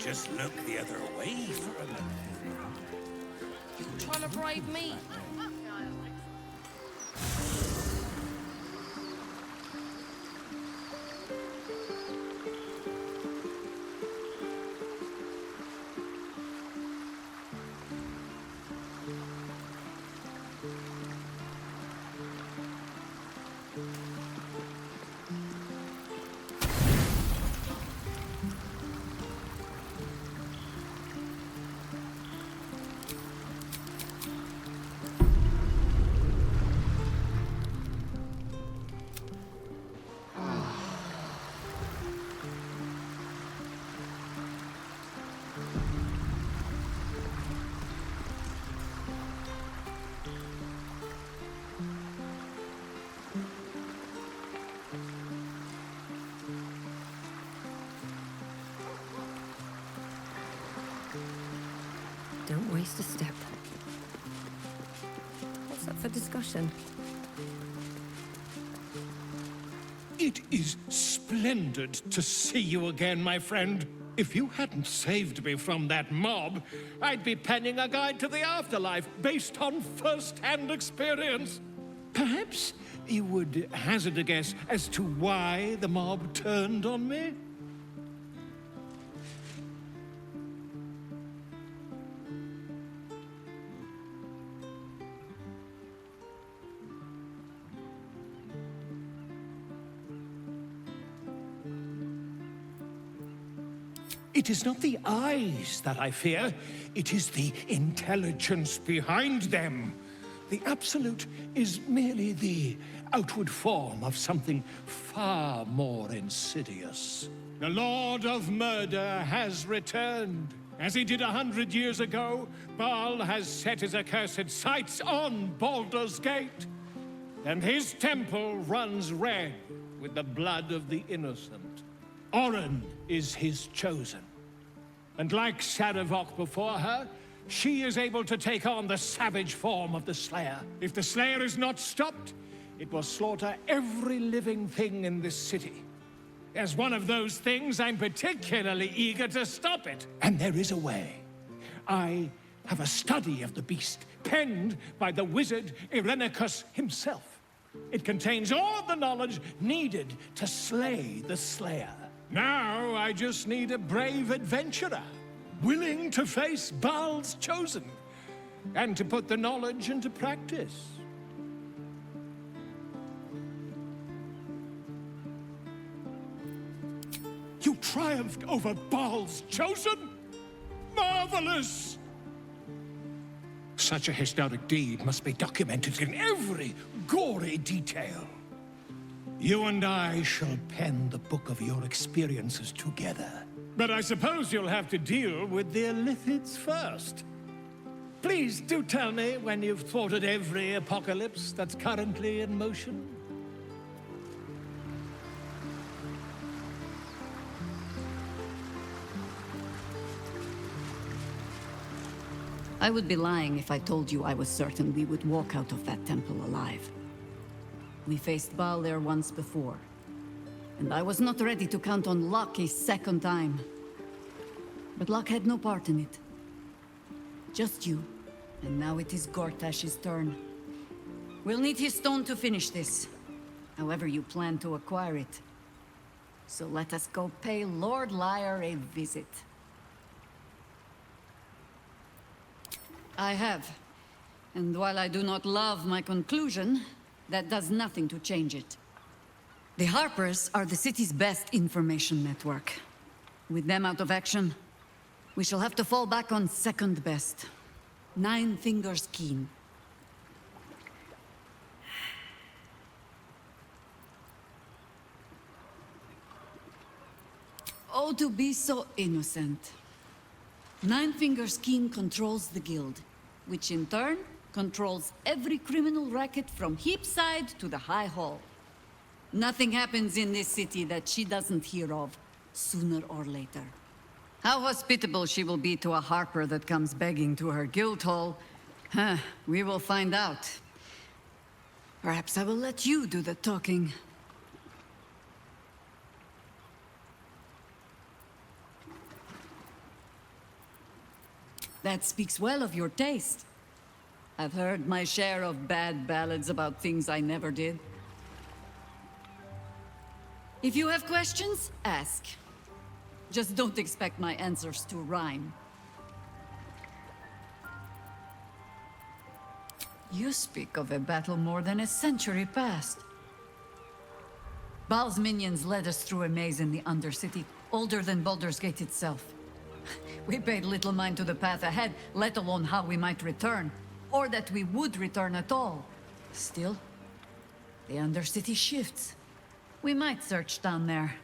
just look the other way for a minute. You trying to bribe me? Don't waste a step. What's up for discussion? It is splendid to see you again, my friend. If you hadn't saved me from that mob, I'd be penning a guide to the afterlife based on first-hand experience. Perhaps you would hazard a guess as to why the mob turned on me? It is not the eyes that I fear, it is the intelligence behind them. The Absolute is merely the outward form of something far more insidious. The Lord of Murder has returned. As he did 100 years ago, Baal has set his accursed sights on Baldur's Gate. And his temple runs red with the blood of the innocent. Oren is his chosen. And like Sarevok before her, she is able to take on the savage form of the Slayer. If the Slayer is not stopped, it will slaughter every living thing in this city. As one of those things, I'm particularly eager to stop it. And there is a way. I have a study of the beast, penned by the wizard Irenicus himself. It contains all the knowledge needed to slay the Slayer. Now I just need a brave adventurer, willing to face Baal's chosen, and to put the knowledge into practice. You triumphed over Baal's chosen? Marvelous! Such a historic deed must be documented in every gory detail. You and I shall pen the book of your experiences together. But I suppose you'll have to deal with the Illithids first. Please do tell me when you've thwarted every apocalypse that's currently in motion. I would be lying if I told you I was certain we would walk out of that temple alive. We faced Baal there once before, and I was not ready to count on luck a second time. But luck had no part in it. Just you, and now it is Gortash's turn. We'll need his stone to finish this, however you plan to acquire it. So let us go pay Lord Lyre a visit. I have. And while I do not love my conclusion, that does nothing to change it. The Harpers are the city's best information network. With them out of action, we shall have to fall back on second best. Nive-Fingers keen. Oh, to be so innocent. Nive-Fingers keen controls the guild, which in turn controls every criminal racket from Heapside to the High Hall. Nothing happens in this city that she doesn't hear of, sooner or later. How hospitable she will be to a Harper that comes begging to her guild hall, we will find out. Perhaps I will let you do the talking. That speaks well of your taste. I've heard my share of bad ballads about things I never did. If you have questions, ask. Just don't expect my answers to rhyme. You speak of a battle more than a century past. Baal's minions led us through a maze in the Undercity, older than Baldur's Gate itself. We paid little mind to the path ahead, let alone how we might return, or that we would return at all. Still, the Undercity shifts. We might search down there.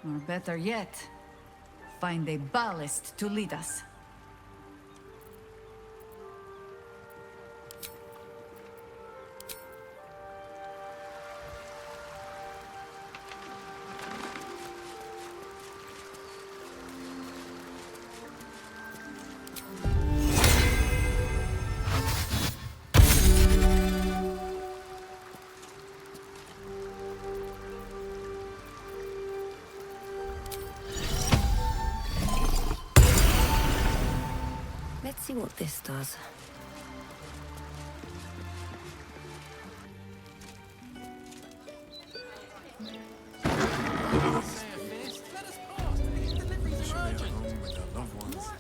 Or better yet, find a ballast to lead us. Let's see what this does.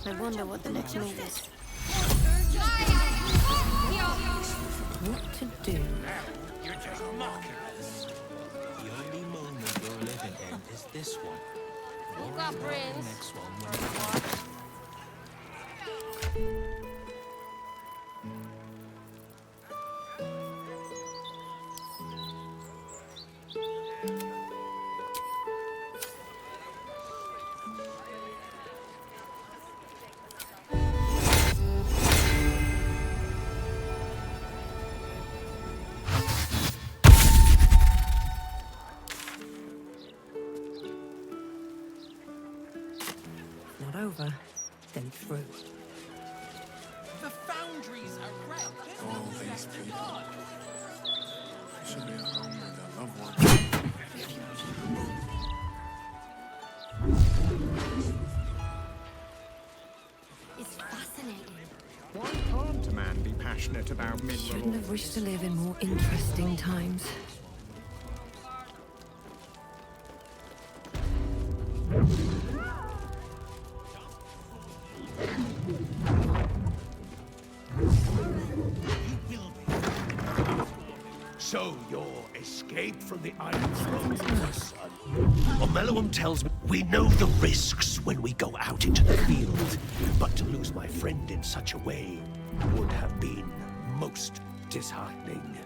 I wonder what the next move is. What to do? You're just mocking us. The only moment you're living in is this one. Look up, The Prince. next one. Not over, then through. The foundries are red. All these people. Should be at home with their loved ones. It's fascinating. Why can't a man be passionate about Shouldn't minerals? have wished to live in more interesting times. So your escape from the Iron Throne, son. Omeluum tells me we know the risks when we go out into the field, but to lose my friend in such a way would have been most disheartening.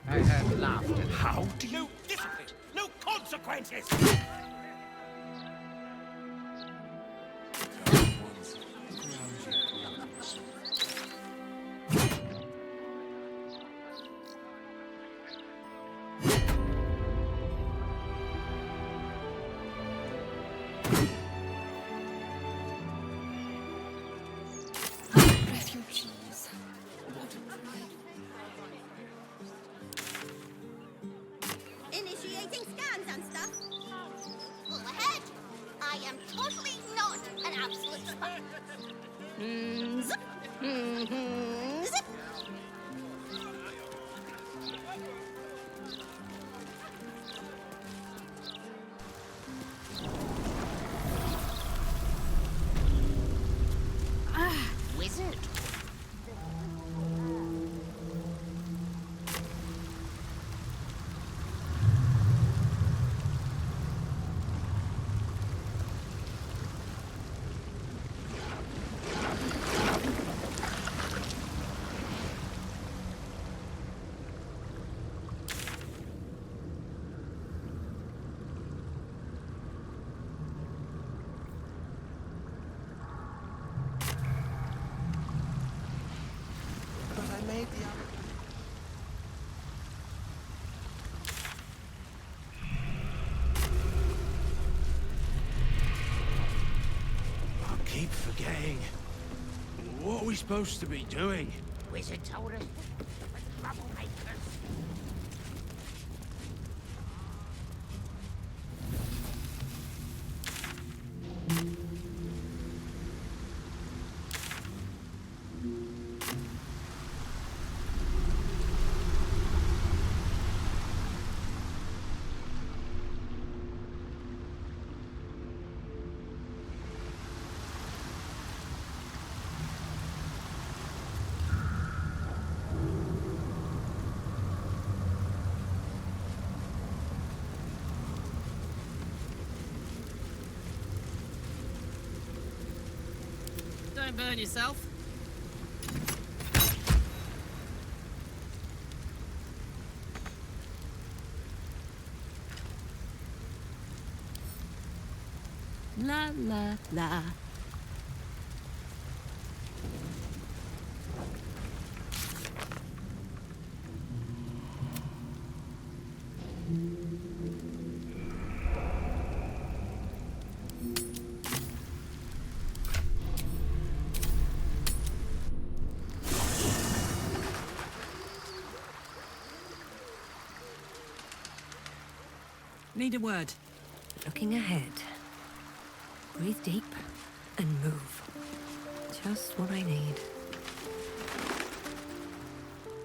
I heard laughter. How do you... No discipline! No consequences! Refugees. Initiating scans and stuff. Full ahead. I am totally not an absolute spy. Zip. Zip. Wizard. But I made the other. I keep forgetting. What are we supposed to be doing? Wizard told us troublemakers. Don't burn yourself. La la la. Need a word. Looking ahead. Breathe deep and move. Just what I need.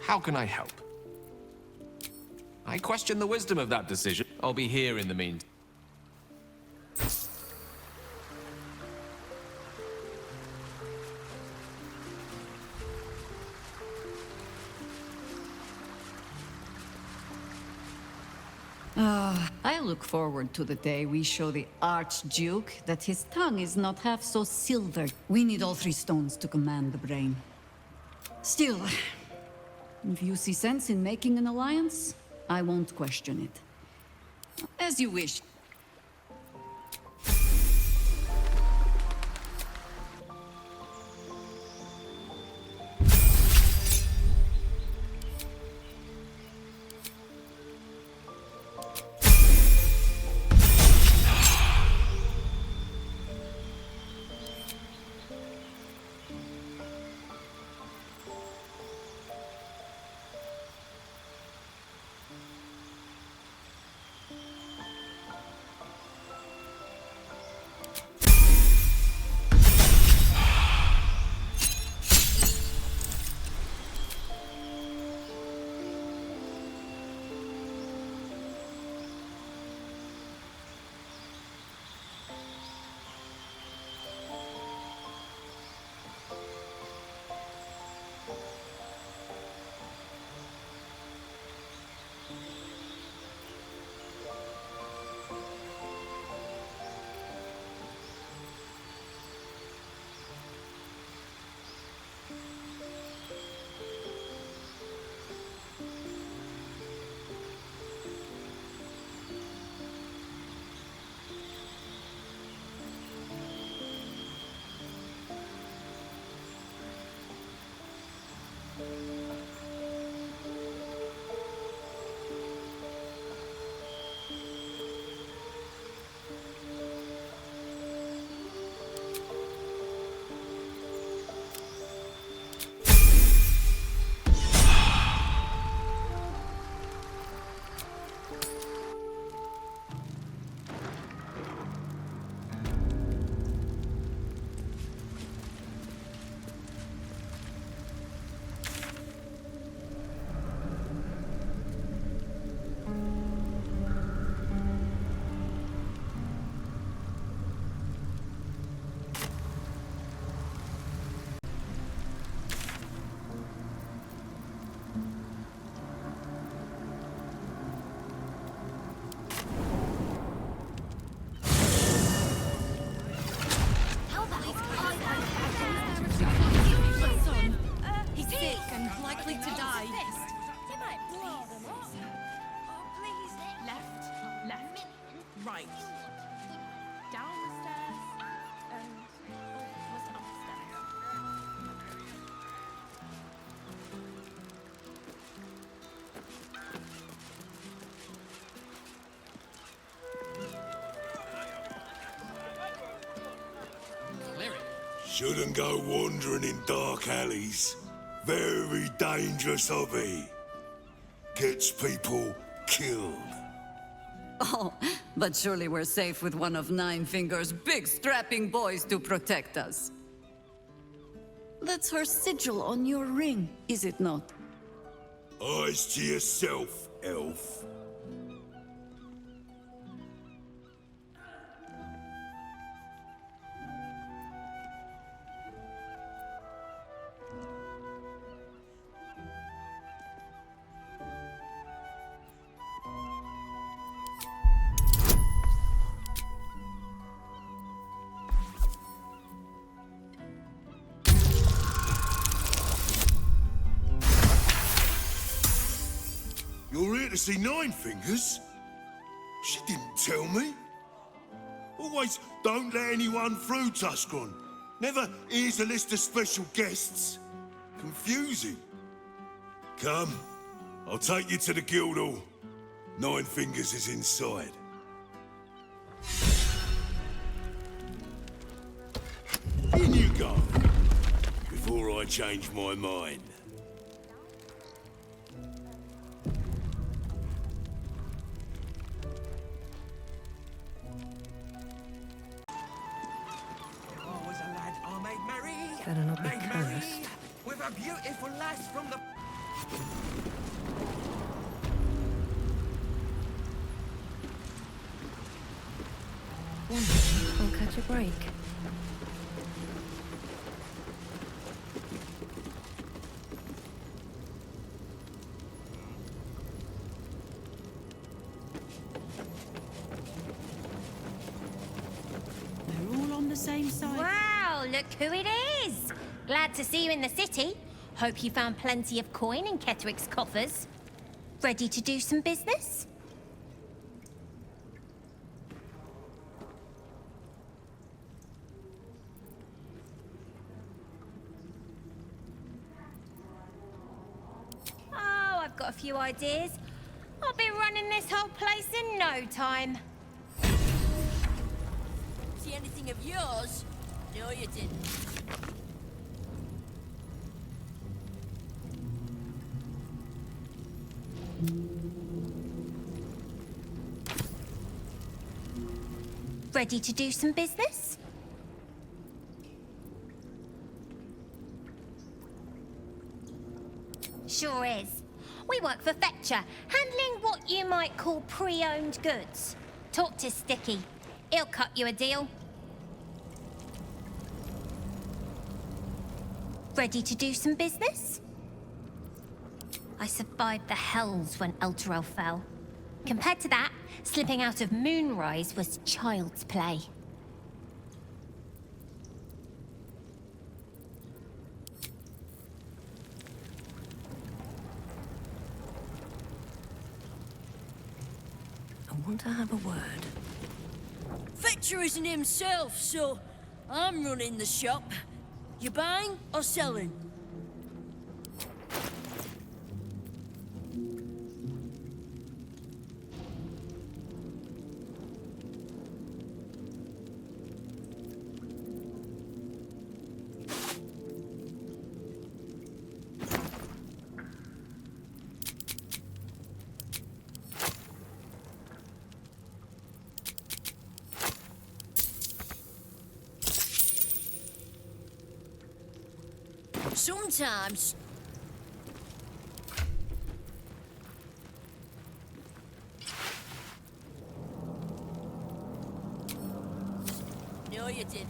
How can I help? I question the wisdom of that decision. I'll be here in the meantime. I look forward to the day we show the Archduke that his tongue is not half so silver. We need all 3 stones to command the brain. Still, if you see sense in making an alliance, I won't question it. As you wish. right. Down the stairs and was it upstairs? Cleric. Shouldn't go wandering in dark alleys. Very dangerous hobby. Gets people killed. Oh, but surely we're safe with one of Nive-Fingers' big strapping boys to protect us. That's her sigil on your ring, is it not? Eyes to yourself, elf. You're here to see Nive-Fingers? She didn't tell me. Always don't let anyone through, Tuscaron. Never here's a list of special guests. Confusing. Come, I'll take you to the Guildhall. Nive-Fingers is inside. In you go, before I change my mind. Better not be cursed. With a beautiful lass from the... I'll catch a break. They're all on the same side. Wow, look who it is! Glad to see you in the city. Hope you found plenty of coin in Ketteric's coffers. Ready to do some business? Oh, I've got a few ideas. I'll be running this whole place in no time. See anything of yours? No, you didn't. Ready to do some business? Sure is. We work for Fetcher, handling what you might call pre-owned goods. Talk to Sticky. He'll cut you a deal. Ready to do some business? I survived the hells when Elturel fell. Compared to that, slipping out of Moonrise was child's play. I want to have a word. Fetcher isn't himself, so I'm running the shop. You buying or selling? Sometimes. No, you didn't.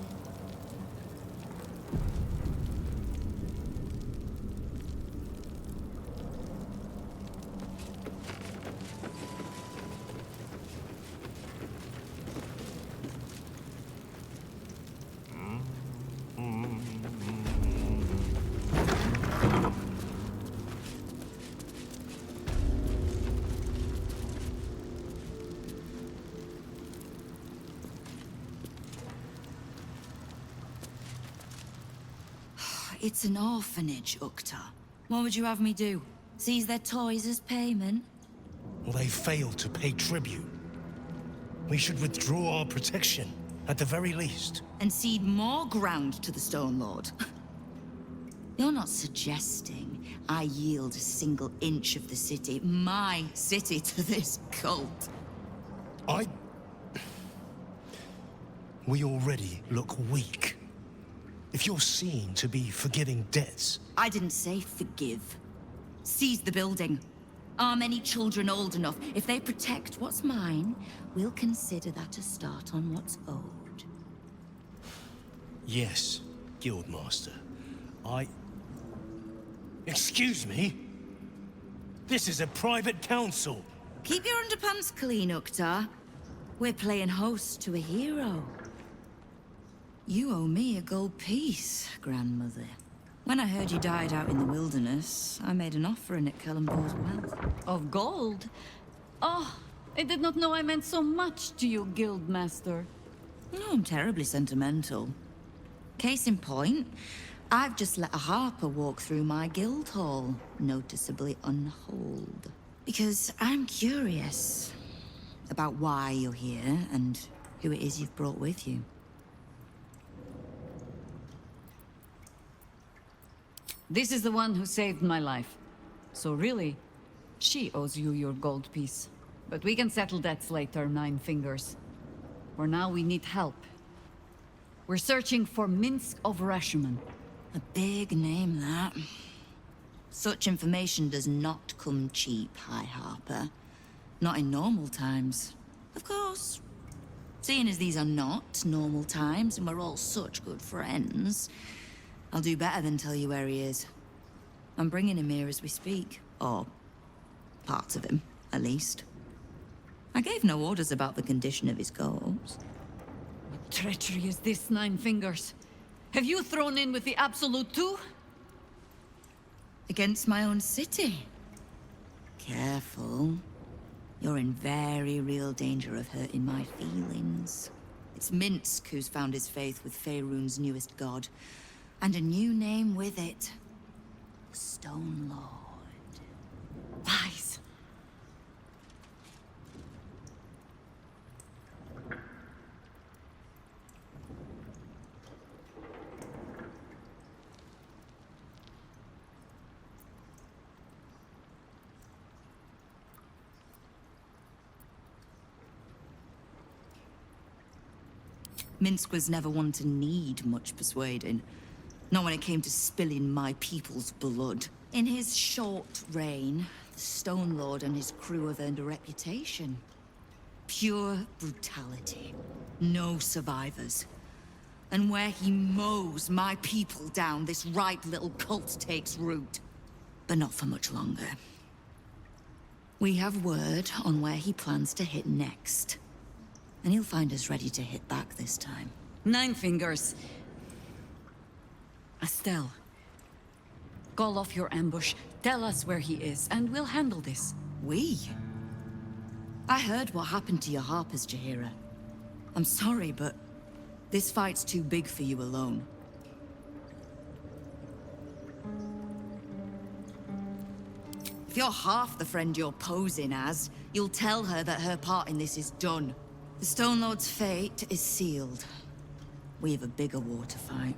It's an orphanage, Uktar. What would you have me do? Seize their toys as payment? Well, they failed to pay tribute. We should withdraw our protection, at the very least. And cede more ground to the Stone Lord? You're not suggesting I yield a single inch of the city, my city, to this cult? We already look weak. If you're seen to be forgiving debts... I didn't say forgive. Seize the building. Arm any children old enough. If they protect what's mine, we'll consider that a start on what's owed. Yes, Guildmaster. Excuse me? This is a private council. Keep your underpants clean, Uktar. We're playing host to a hero. You owe me a gold piece, grandmother. When I heard you died out in the wilderness, I made an offering at Kellenbor's wealth. Of gold? Oh, I did not know I meant so much to you, Guildmaster. No, I'm terribly sentimental. Case in point, I've just let a Harper walk through my guild hall, noticeably unholed. Because I'm curious about why you're here and who it is you've brought with you. This is the one who saved my life. So really, she owes you your gold piece. But we can settle debts later, Nive-Fingers. For now, we need help. We're searching for Minsc of Rashomon. A big name, that. Such information does not come cheap, High Harper. Not in normal times. Of course. Seeing as these are not normal times and we're all such good friends, I'll do better than tell you where he is. I'm bringing him here as we speak. Or parts of him, at least. I gave no orders about the condition of his corpse. What treachery is this, Nive-Fingers? Have you thrown in with the Absolute too? Against my own city. Careful. You're in very real danger of hurting my feelings. It's Minsc who's found his faith with Faerun's newest god. And a new name with it. Stone Lord. Lies. Minsc was never one to need much persuading. Not when it came to spilling my people's blood. In his short reign, the Stone Lord and his crew have earned a reputation. Pure brutality. No survivors. And where he mows my people down, this ripe little cult takes root. But not for much longer. We have word on where he plans to hit next. And he'll find us ready to hit back this time. Nive-Fingers. Estelle. Call off your ambush, tell us where he is, and we'll handle this. We? I heard what happened to your Harpers, Jaheira. I'm sorry, but this fight's too big for you alone. If you're half the friend you're posing as, you'll tell her that her part in this is done. The Stone Lord's fate is sealed. We have a bigger war to fight.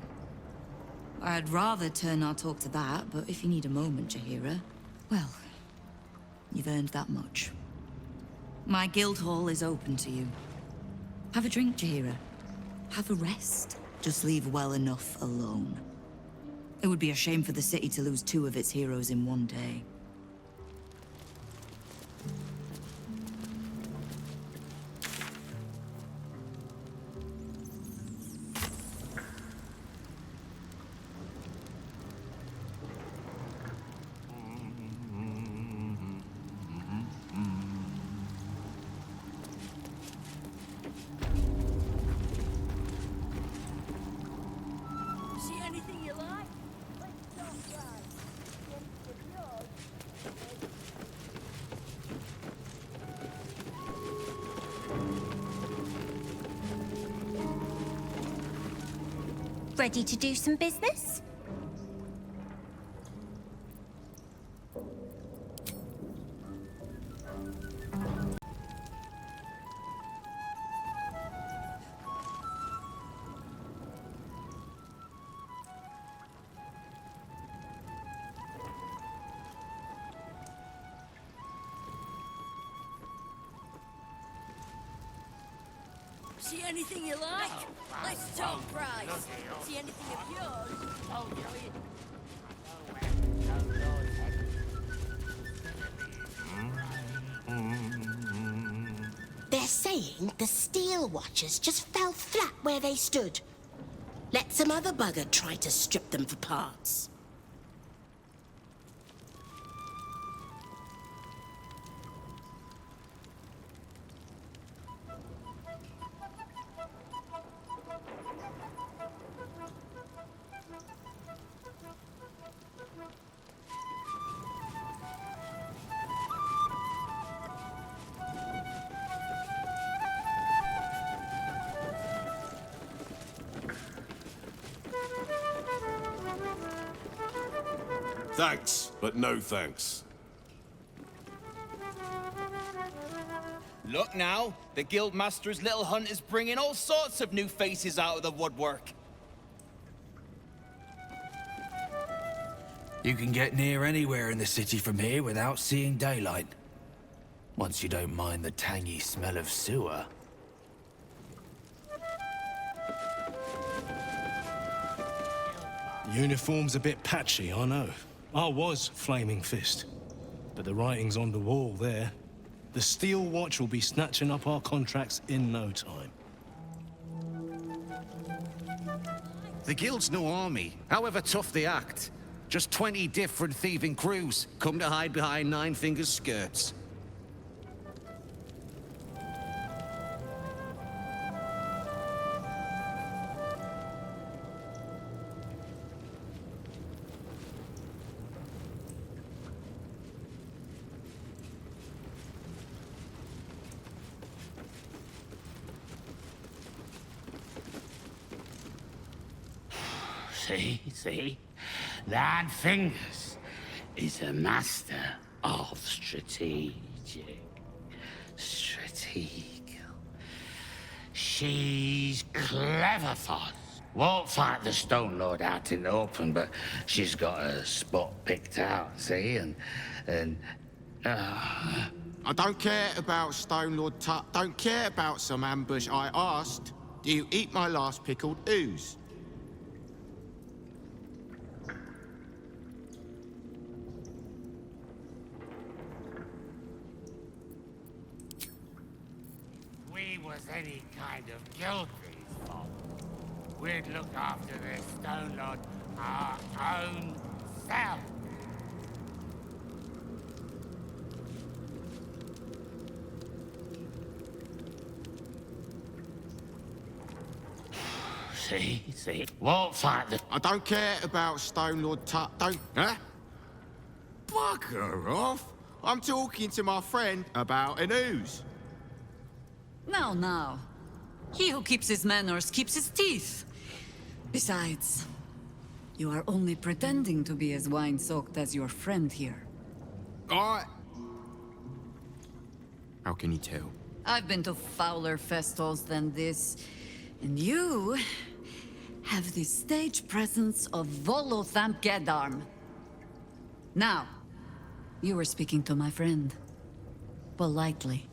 I'd rather turn our talk to that, but if you need a moment, Jaheira, well, you've earned that much. My guild hall is open to you. Have a drink, Jaheira. Have a rest. Just leave well enough alone. It would be a shame for the city to lose 2 of its heroes in one day. See anything you like? Ready to do some business? See anything you like? Let's talk price. See anything of yours? They're saying the Steel Watchers just fell flat where they stood. Let some other bugger try to strip them for parts. Thanks, but no thanks. Look now, the Guildmaster's little hunt is bringing all sorts of new faces out of the woodwork. You can get near anywhere in the city from here without seeing daylight. Once you don't mind the tangy smell of sewer. Uniform's a bit patchy, I know. I was Flaming Fist. But the writing's on the wall there. The Steel Watch will be snatching up our contracts in no time. The Guild's no army, however tough they act. Just 20 different thieving crews come to hide behind Nive-Fingers' skirts. See? Nive-Fingers is a master of strategical. She's clever foss. Won't fight the Stone Lord out in the open, but she's got a spot picked out, see? I don't care about Stone Lord Tut. Don't care about some ambush. I asked, do you eat my last pickled ooze? Was any kind of guild these folk, we'd look after this Stone Lord our own self. See? Won't fight the... I don't care about Stone Lord Tut. Don't... Huh? Bugger off! I'm talking to my friend about an ooze. Now. He who keeps his manners keeps his teeth. Besides, you are only pretending to be as wine-soaked as your friend here. How can you tell? I've been to fouler festivals than this, and you have the stage presence of Volothamp Gedarm. Now, you were speaking to my friend. Politely.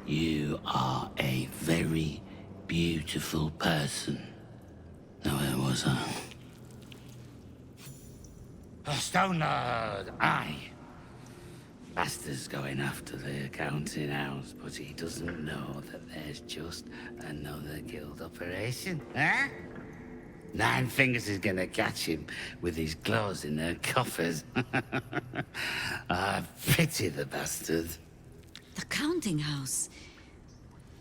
You are a very beautiful person. Now, where was I? Stone Lord, aye. Bastard's going after the accounting house, but he doesn't know that there's just another guild operation, huh? Nive-Fingers is gonna catch him with his claws in their coffers. I pity the bastard. The counting house?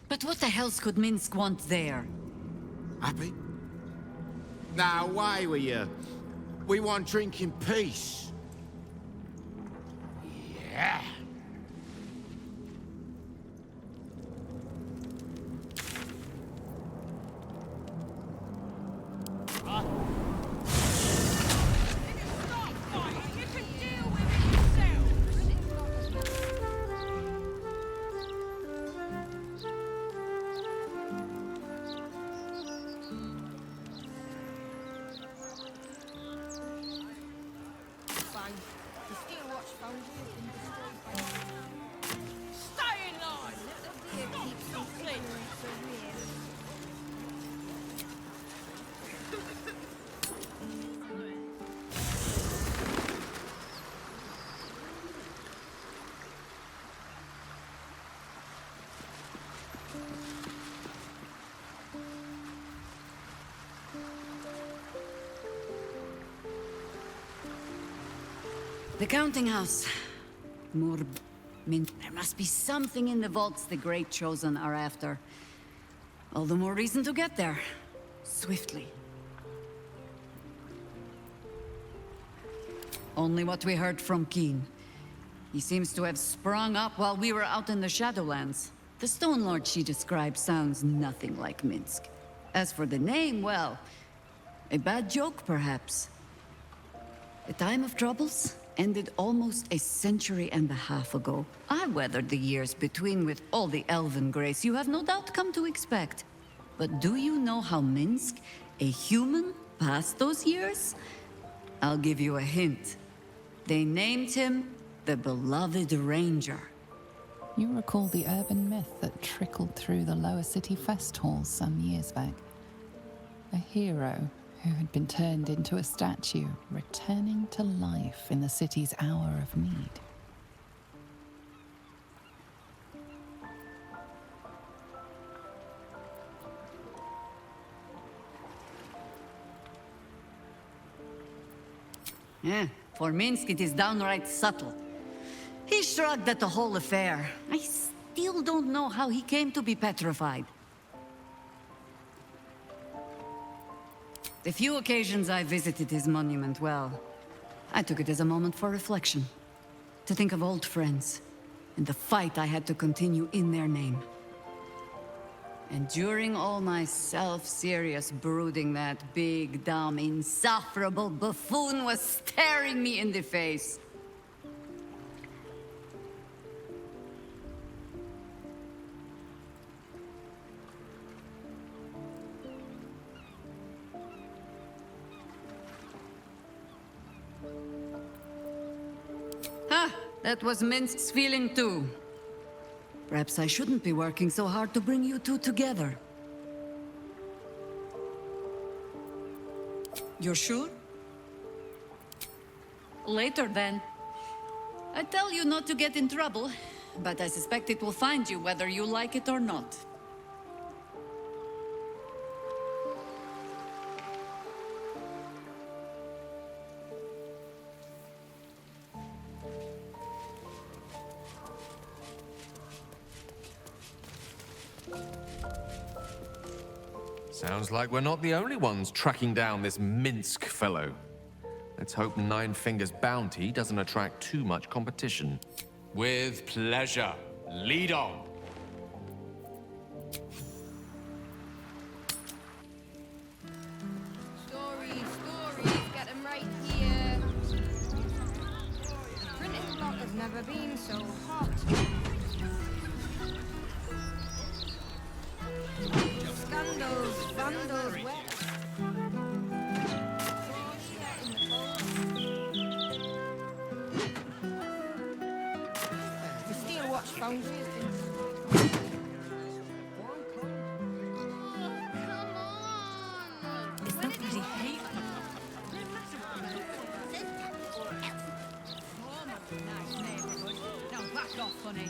But what the hells could Minsc want there? Happy? Now, away with you. We want drink in peace. Yeah. The counting house. There must be something in the vaults the Great Chosen are after. All the more reason to get there. Swiftly. Only what we heard from Keen. He seems to have sprung up while we were out in the Shadowlands. The Stone Lord she describes sounds nothing like Minsc. As for the name, well, a bad joke perhaps. A time of troubles ended almost a century and a half ago. I weathered the years between with all the elven grace you have no doubt come to expect. But do you know how Minsc, a human, passed those years? I'll give you a hint. They named him the Beloved Ranger. You recall the urban myth that trickled through the lower city fest halls some years back. A hero who had been turned into a statue, returning to life in the city's hour of need. Yeah, for Minsc it is downright subtle. He shrugged at the whole affair. I still don't know how he came to be petrified. The few occasions I visited his monument, well, I took it as a moment for reflection. To think of old friends, and the fight I had to continue in their name. And during all my self-serious brooding, that big, dumb, insufferable buffoon was staring me in the face. That was Minsc's feeling too. Perhaps I shouldn't be working so hard to bring you two together. You're sure? Later then. I tell you not to get in trouble, but I suspect it will find you whether you like it or not. Sounds like we're not the only ones tracking down this Minsc fellow. Let's hope Nive-Fingers' bounty doesn't attract too much competition. With pleasure. Lead on. Stories, get them right here. The printing block has never been so hot. Scandals, vandals, the steel watch foundry has been... Is that what he hates? Nice neighborhood. Now back off, honey.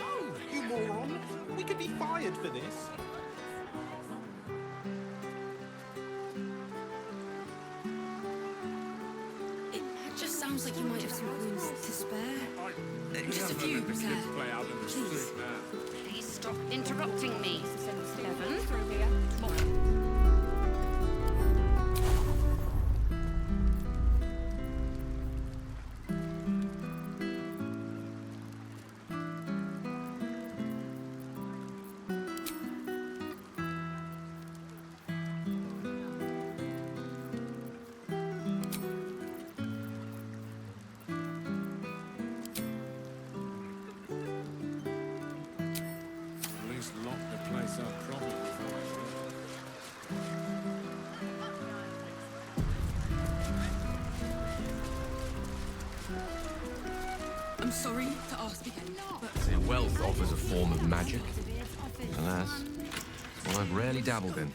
Oh, you moron! We could be fired for this. It just sounds like you might have some coins to spare. Just a few, please. Please stop interrupting me. 7 through here. I'm sorry to ask again, but... See, wealth offers a form of magic. Alas, one I've rarely dabbled in.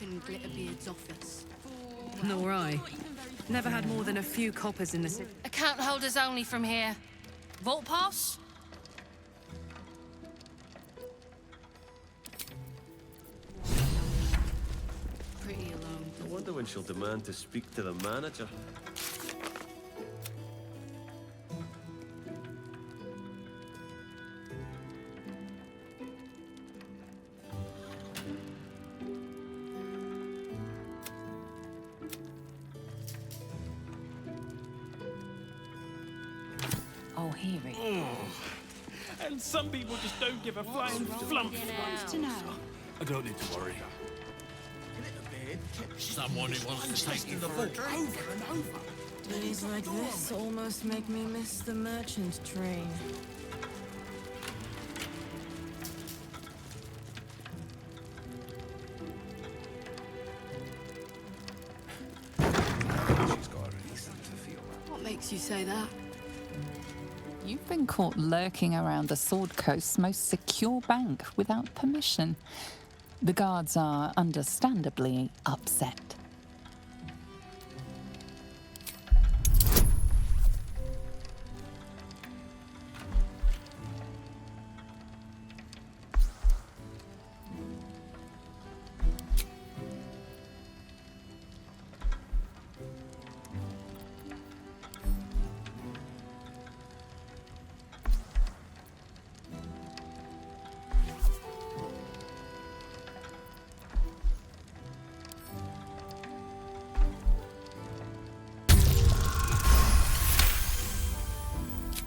Nor I. Never had more than a few coppers in the city. Account holders only from here. Vault pass? Pretty alone. I wonder when she'll demand to speak to the manager. Oh, here it is. And some people just don't give a flying flump. I don't need to worry. Someone who wants to take you for a drink. Days like this almost make me miss the merchant train. What makes you say that? You've been caught lurking around the Sword Coast's most secure bank without permission. The guards are understandably upset.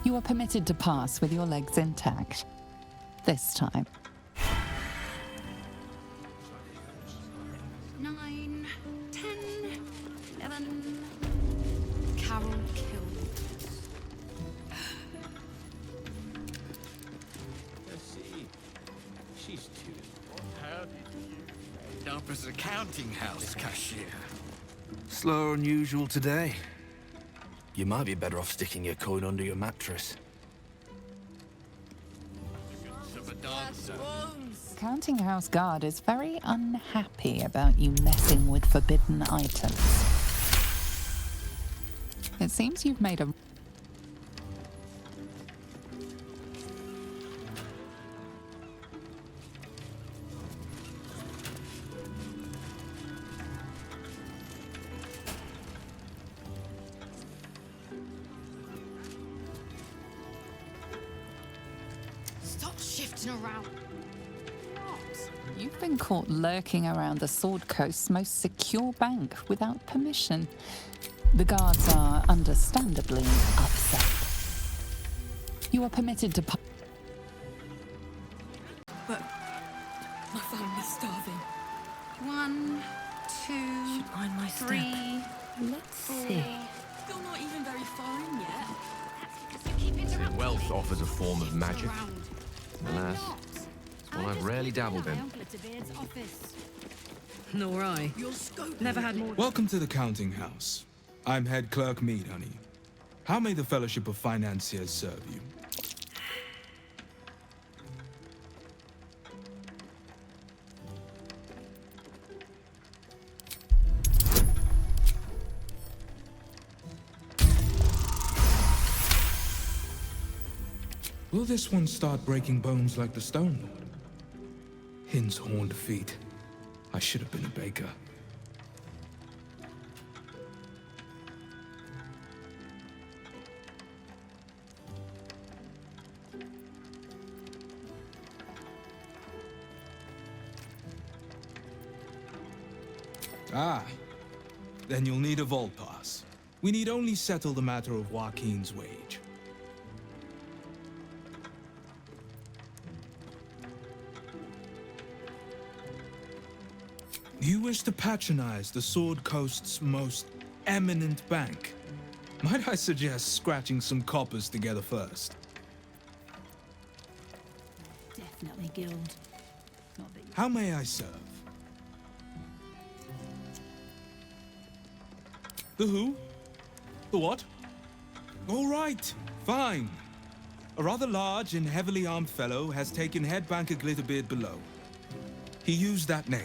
You are permitted to pass with your legs intact. This time. 9, 10, 11. Carol killed. Let's see. She's too. How did you end up as a counting house cashier? Slower than usual today. You might be better off sticking your coin under your mattress. Counting House Guard is very unhappy about you messing with forbidden items. It seems you've made a... Stop shifting around. You've been caught lurking around the Sword Coast's most secure bank without permission. The guards are understandably upset. You are permitted to... But my family's starving. 1, 2, Should mind my step. 3. Let's see. Still not even very far in yet. Wealth offers a form of magic. Alas, it's one I've rarely dabbled in. Nor I. Never had more. Welcome to the counting house. I'm head clerk Mead, honey. How may the Fellowship of Financiers serve you? Will this one start breaking bones like the Stone Lord? Hin's horned feet. I should have been a baker. Ah, then you'll need a vault pass. We need only settle the matter of Joaquin's wage. You wish to patronize the Sword Coast's most eminent bank. Might I suggest scratching some coppers together first? Definitely guild. How may I serve? The who? The what? All right, fine. A rather large and heavily armed fellow has taken head banker Glitterbeard below. He used that name.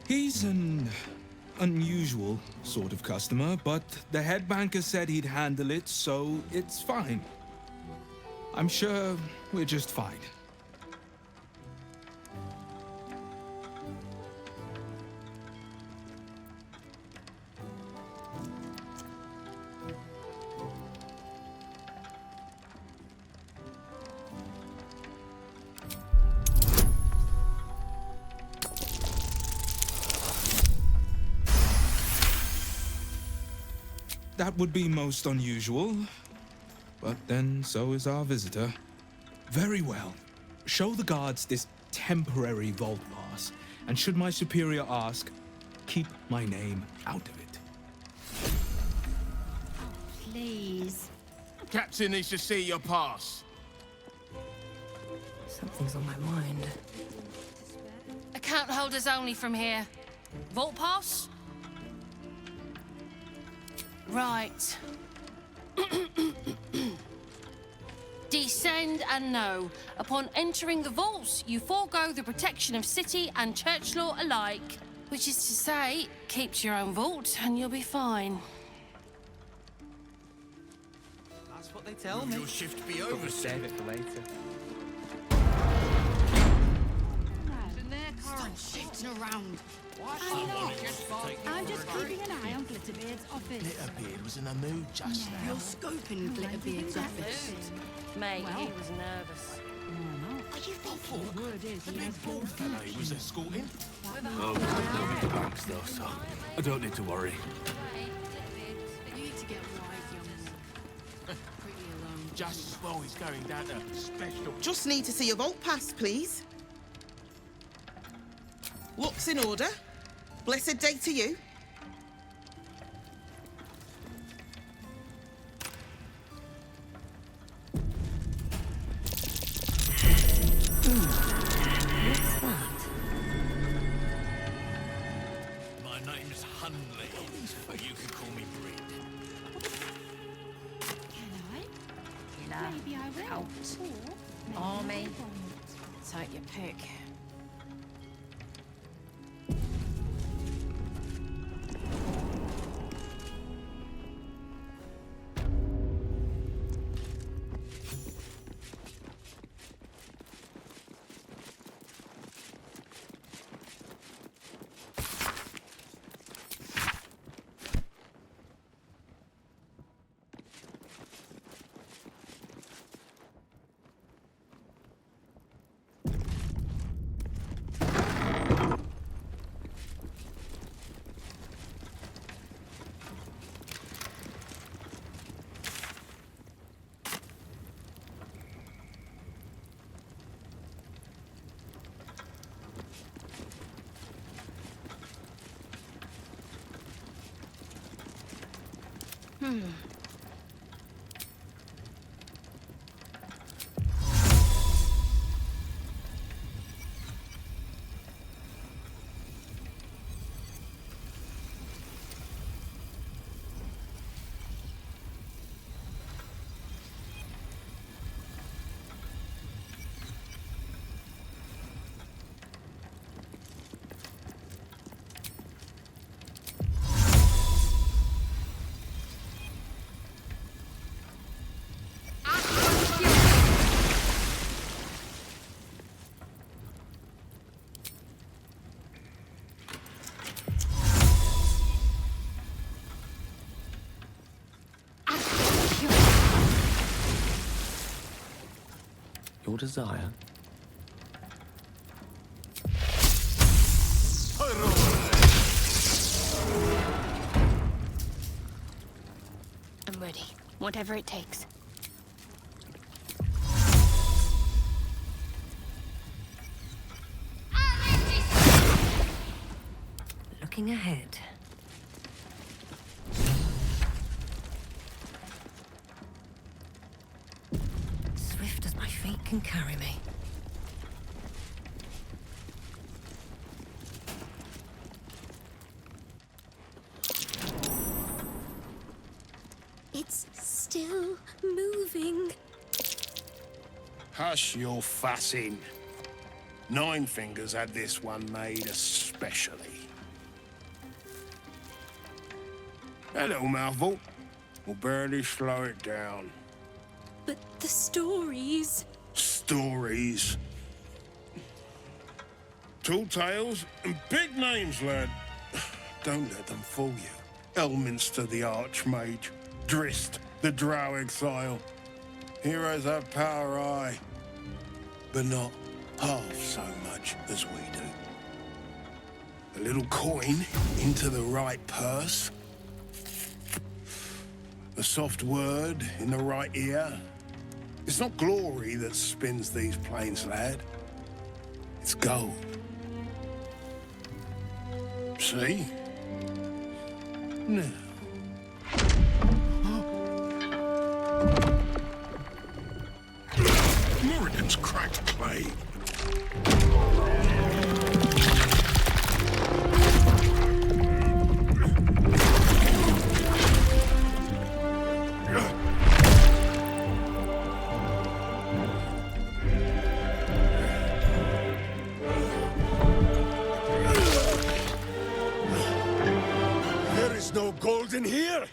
He's an unusual sort of customer, but the head banker said he'd handle it, so it's fine. I'm sure we're just fine. That would be most unusual. But then so is our visitor. Very well. Show the guards this temporary vault pass, and should my superior ask, keep my name out of it. Please. Captain needs to see your pass. Something's on my mind. Account holders only from here. Vault pass? Right. Descend and know. Upon entering the vaults, you forego the protection of city and church law alike. Which is to say, keep to your own vault and you'll be fine. That's what they tell me. Your shift be over. Save it for later. Stop shifting around. I'm just keeping an eye on Glitterbeard's office. Glitterbeard was in a mood just now. You're scoping Glitterbeard's office. Mate, Well. he was nervous. Are you thinking? The word is The he has big bald fellow he was escorting? Oh, they'll be banks though, so I don't need to worry. You need to get wise, young one. Pretty alone. Just as well he's going down to special. Just need to see your vault pass, please. Looks in order. Blessed day to you. What's that? My name's Hunley, but you can call me Brit. Can I? Maybe I will. Out. Or maybe Army. I won't. Take your pick. Your desire? I'm ready. Whatever it takes. Looking ahead. Swift as my feet can carry me. It's still moving. Hush your fussing. Nive-Fingers had this one made especially. A little mouthful will barely slow it down. But the stories... Stories. Tall tales and big names, lad. Don't let them fool you. Elminster the Archmage. Drist the Drow Exile. Heroes have power, aye, but not half so much as we do. A little coin into the right purse. A soft word in the right ear. It's not glory that spins these plains, lad. It's gold. See? Now. Moradin's cracked clay. There is no gold in here!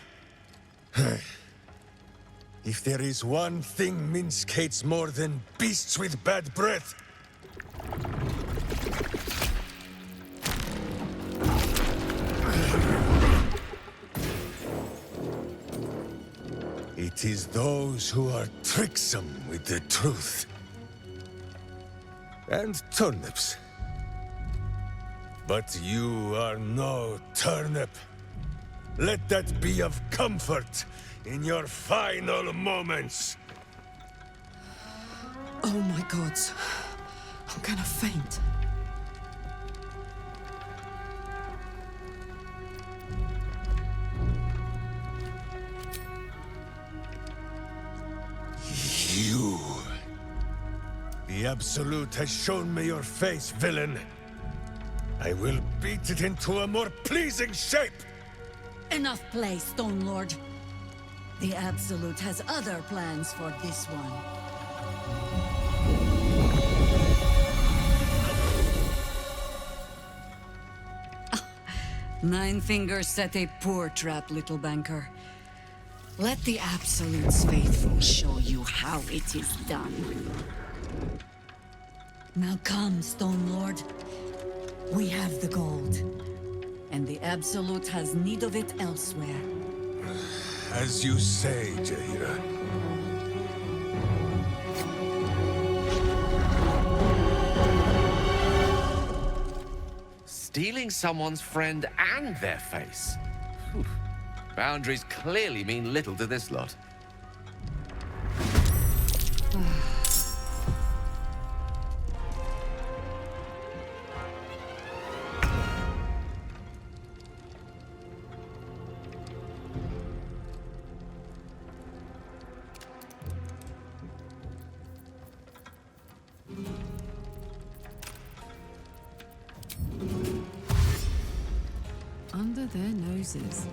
If there is one thing Minsc hates more than beasts with bad breath, it is those who are tricksome with the truth. And turnips. But you are no turnip. Let that be of comfort in your final moments. Oh my gods. I'm gonna faint. You. The Absolute has shown me your face, villain. I will beat it into a more pleasing shape! Enough play, Stone Lord. The Absolute has other plans for this one. Nive-Fingers set a poor trap, little banker. Let the Absolute's faithful show you how it is done. Now come, Stone Lord. We have the gold. And the Absolute has need of it elsewhere. As you say, Jaheira. Stealing someone's friend and their face. Whew. Boundaries clearly mean little to this lot. Under their noses.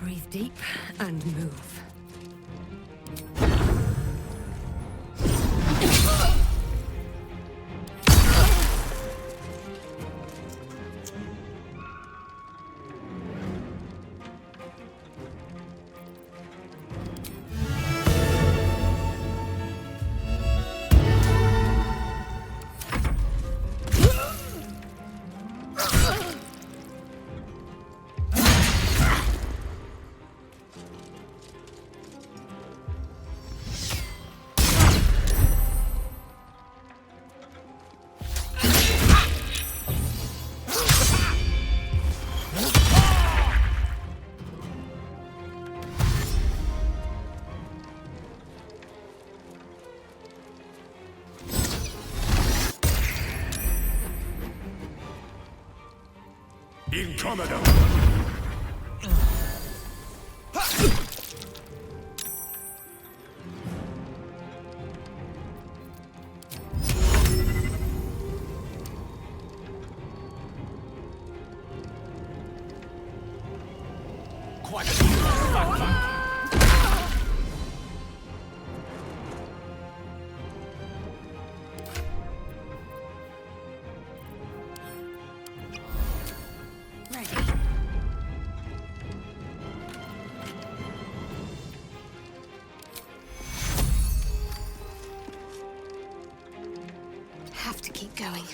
Breathe deep and move. being Commodore. Quite a fat fuck. Have to keep going.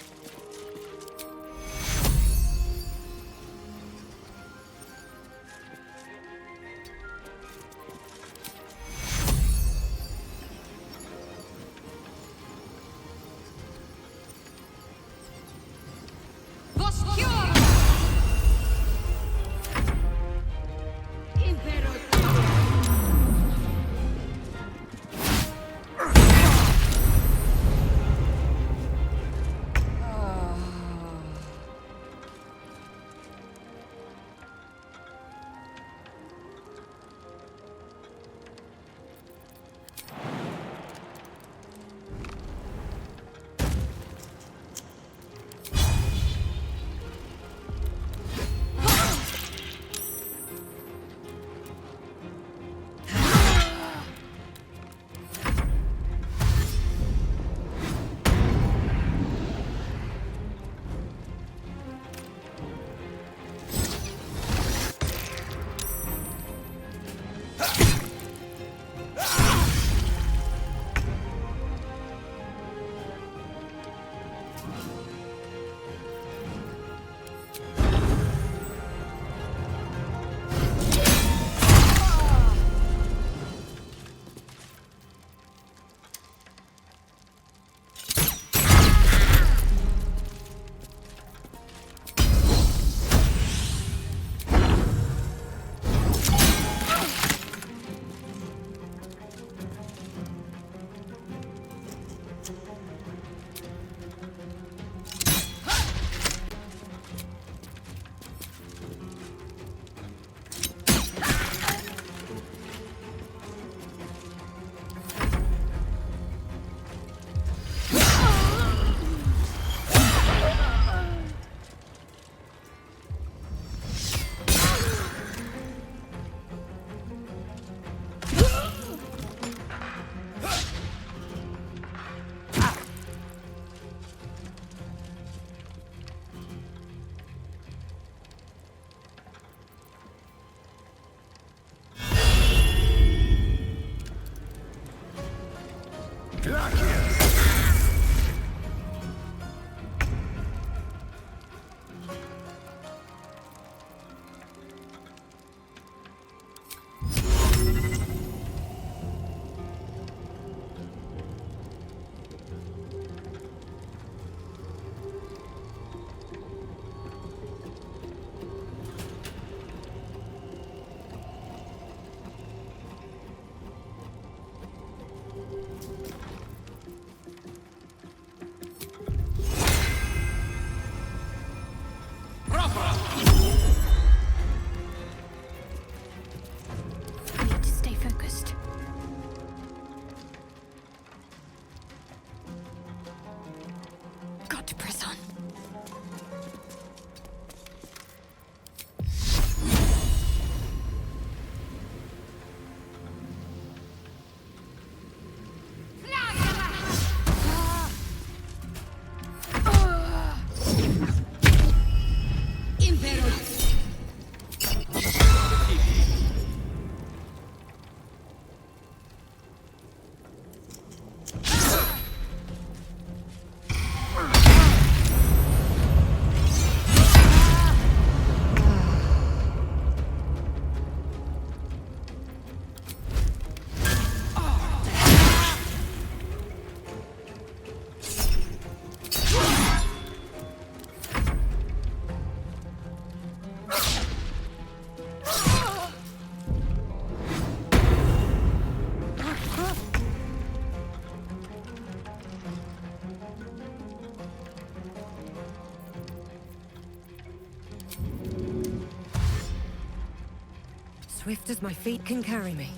swift as my feet can carry me.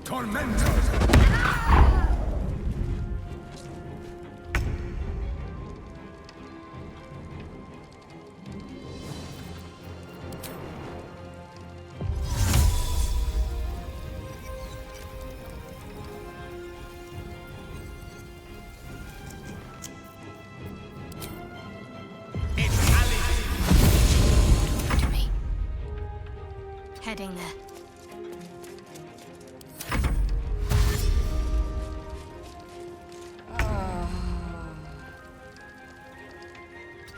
Tormentors! Heading there.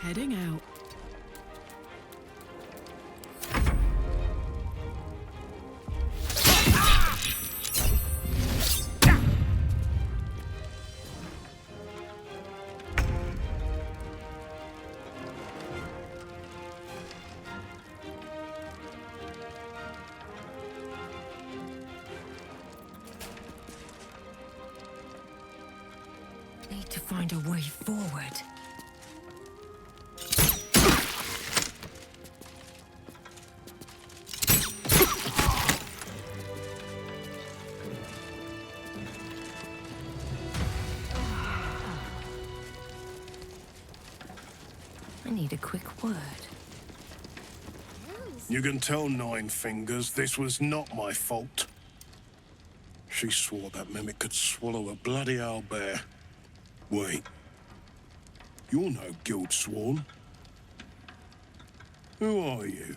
Heading out. Need to find a way forward. I need a quick word. You can tell Nive-Fingers this was not my fault. She swore that mimic could swallow a bloody owlbear. Wait. You're no guild sworn. Who are you?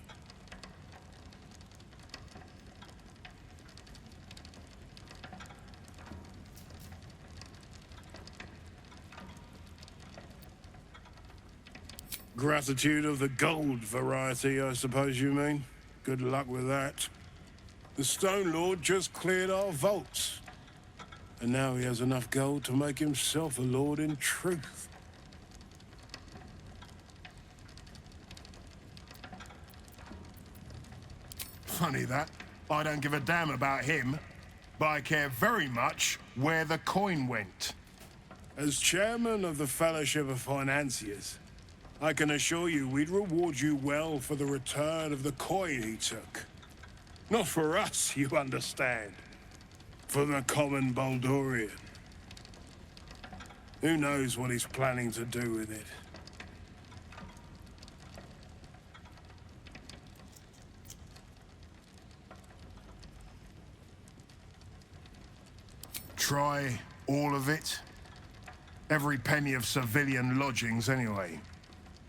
Gratitude of the gold variety, I suppose you mean. Good luck with that. The Stone Lord just cleared our vaults. And now he has enough gold to make himself a lord in truth. Funny that. I don't give a damn about him, but I care very much where the coin went. As chairman of the Fellowship of Financiers, I can assure you we'd reward you well for the return of the coin he took. Not for us, you understand. For the common Baldurian. Who knows what he's planning to do with it? Try all of it? Every penny of civilian lodgings, anyway.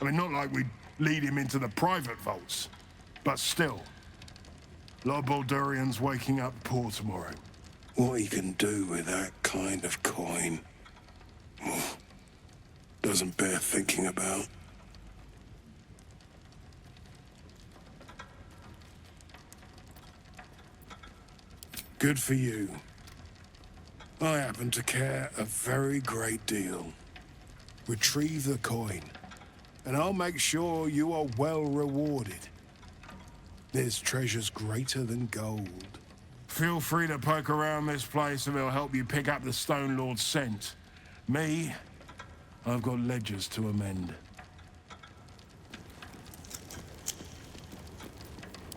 I mean, not like we'd lead him into the private vaults, but still. A lot of Baldurians waking up poor tomorrow. What he can do with that kind of coin doesn't bear thinking about. Good for you. I happen to care a very great deal. Retrieve the coin, and I'll make sure you are well rewarded. There's treasures greater than gold. Feel free to poke around this place and it'll help you pick up the Stone Lord's scent. Me, I've got ledgers to amend.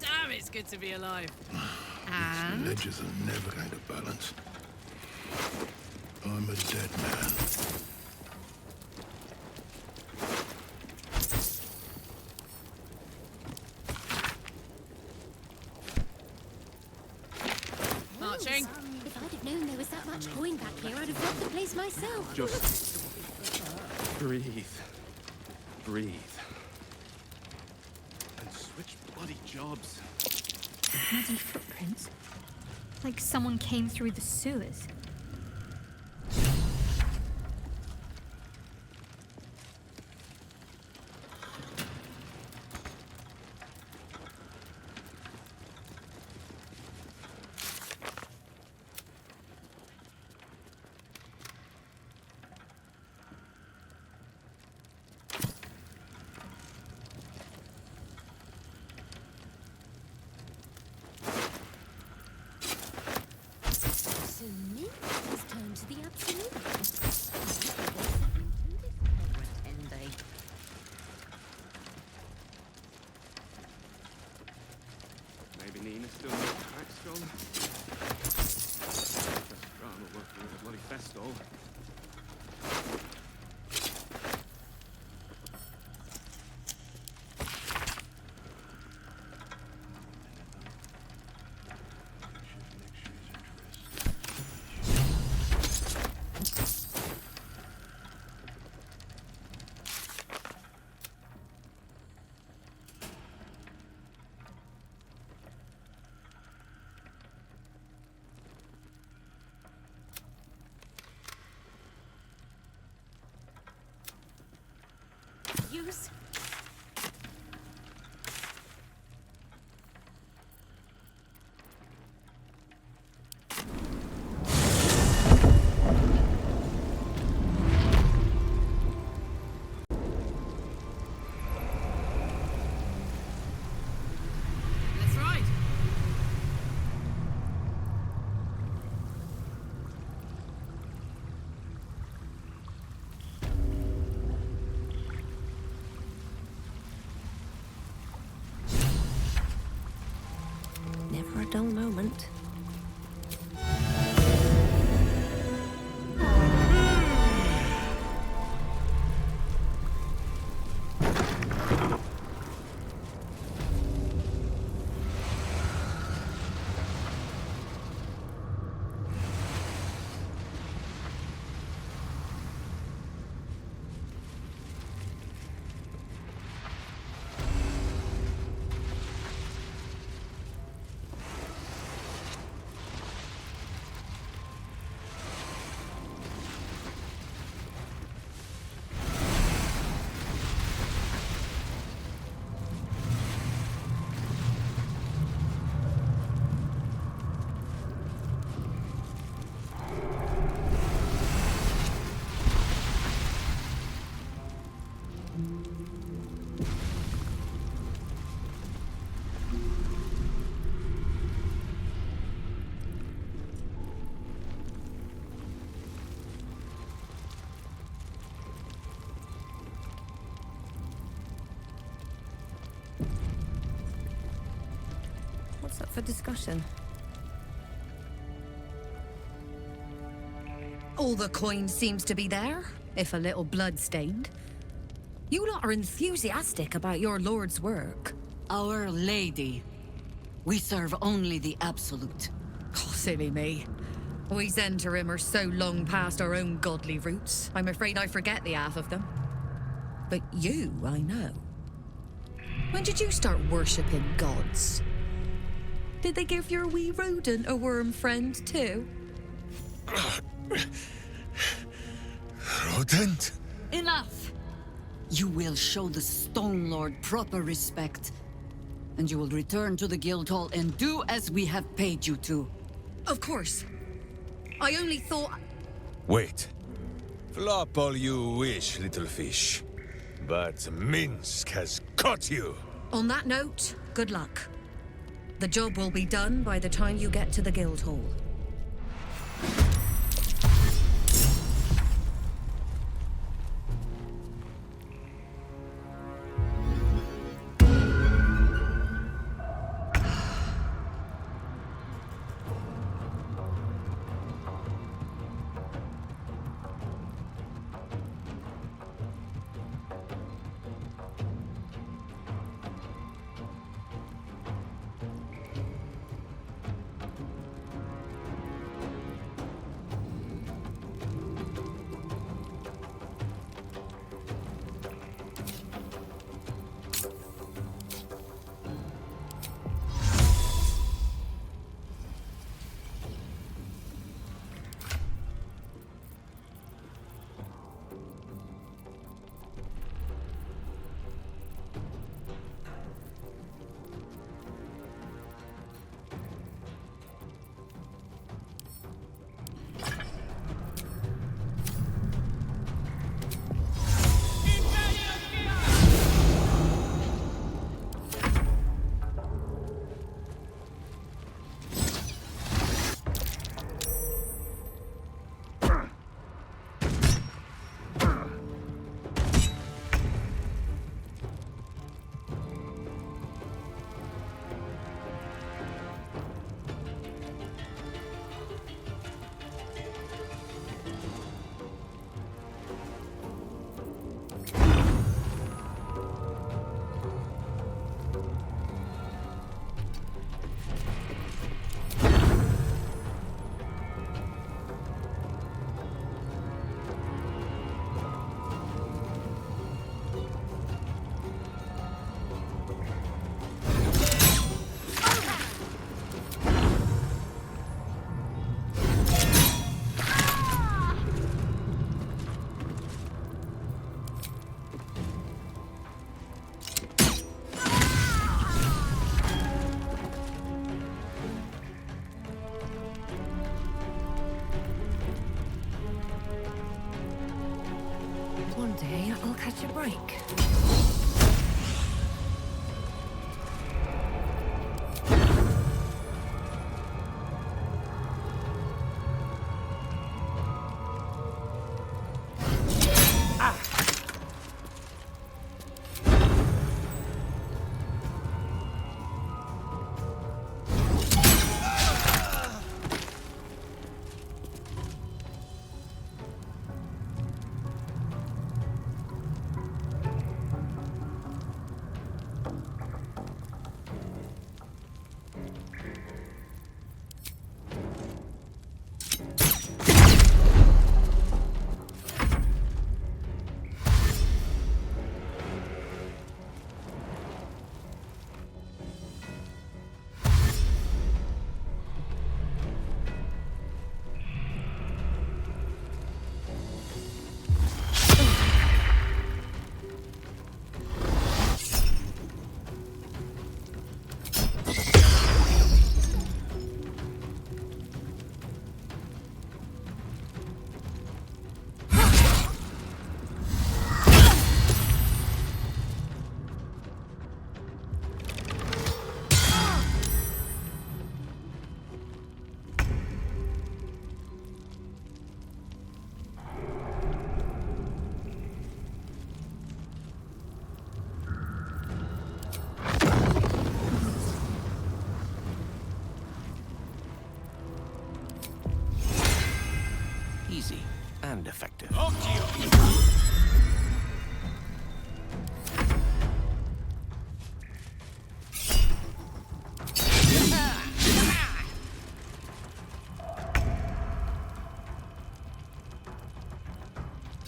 Damn, it's good to be alive. These ledgers are never going to balance. I'm a dead man. Marching. If I'd have known there was that much coin back here, I'd have robbed the place myself. Just breathe. Breathe. And switch bloody jobs. Muddy footprints. Like someone came through the sewers. So Minsc has turned to the absolute. Maybe Nina's still in the cracks gone. Just drama working with a bloody festival. Use. Let's ride. Never a dull moment. What's up for discussion? All the coin seems to be there, if a little blood-stained. You lot are enthusiastic about your lord's work. Our Lady. We serve only the absolute. Oh, silly me. We Zentharim are so long past our own godly roots, I'm afraid I forget the half of them. But you, I know. When did you start worshipping gods? Did they give your wee rodent a worm friend, too? Rodent? Enough! You will show the Stone Lord proper respect, and you will return to the Guildhall and do as we have paid you to. Of course. I only thought... Wait. Flop all you wish, little fish. But Minsc has caught you! On that note, good luck. The job will be done by the time you get to the Guildhall.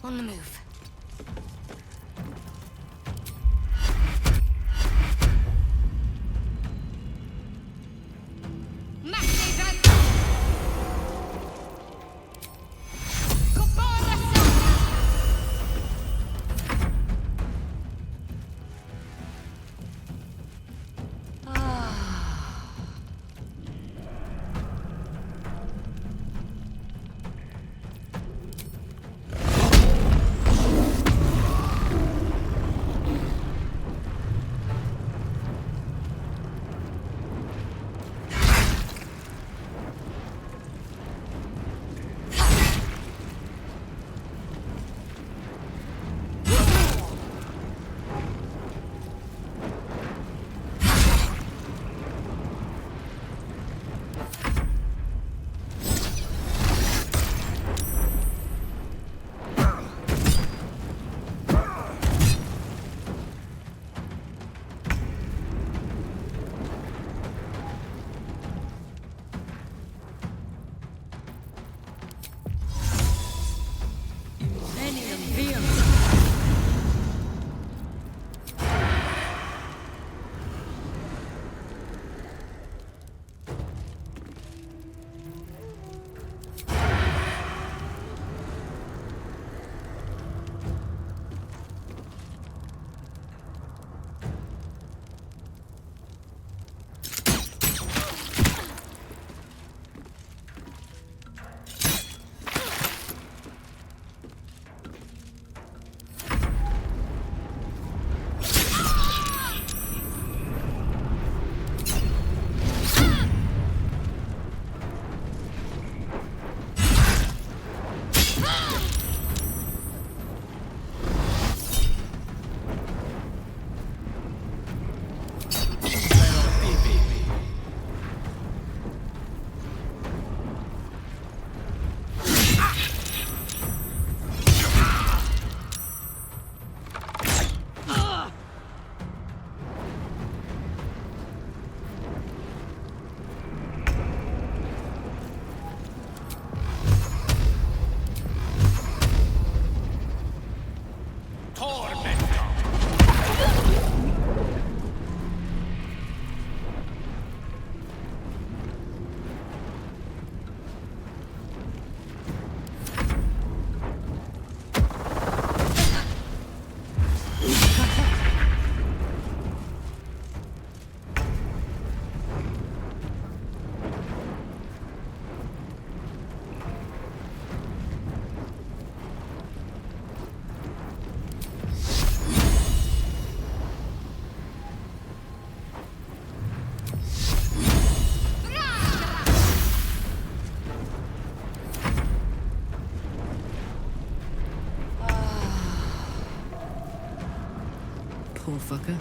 On the move. Poor fucker.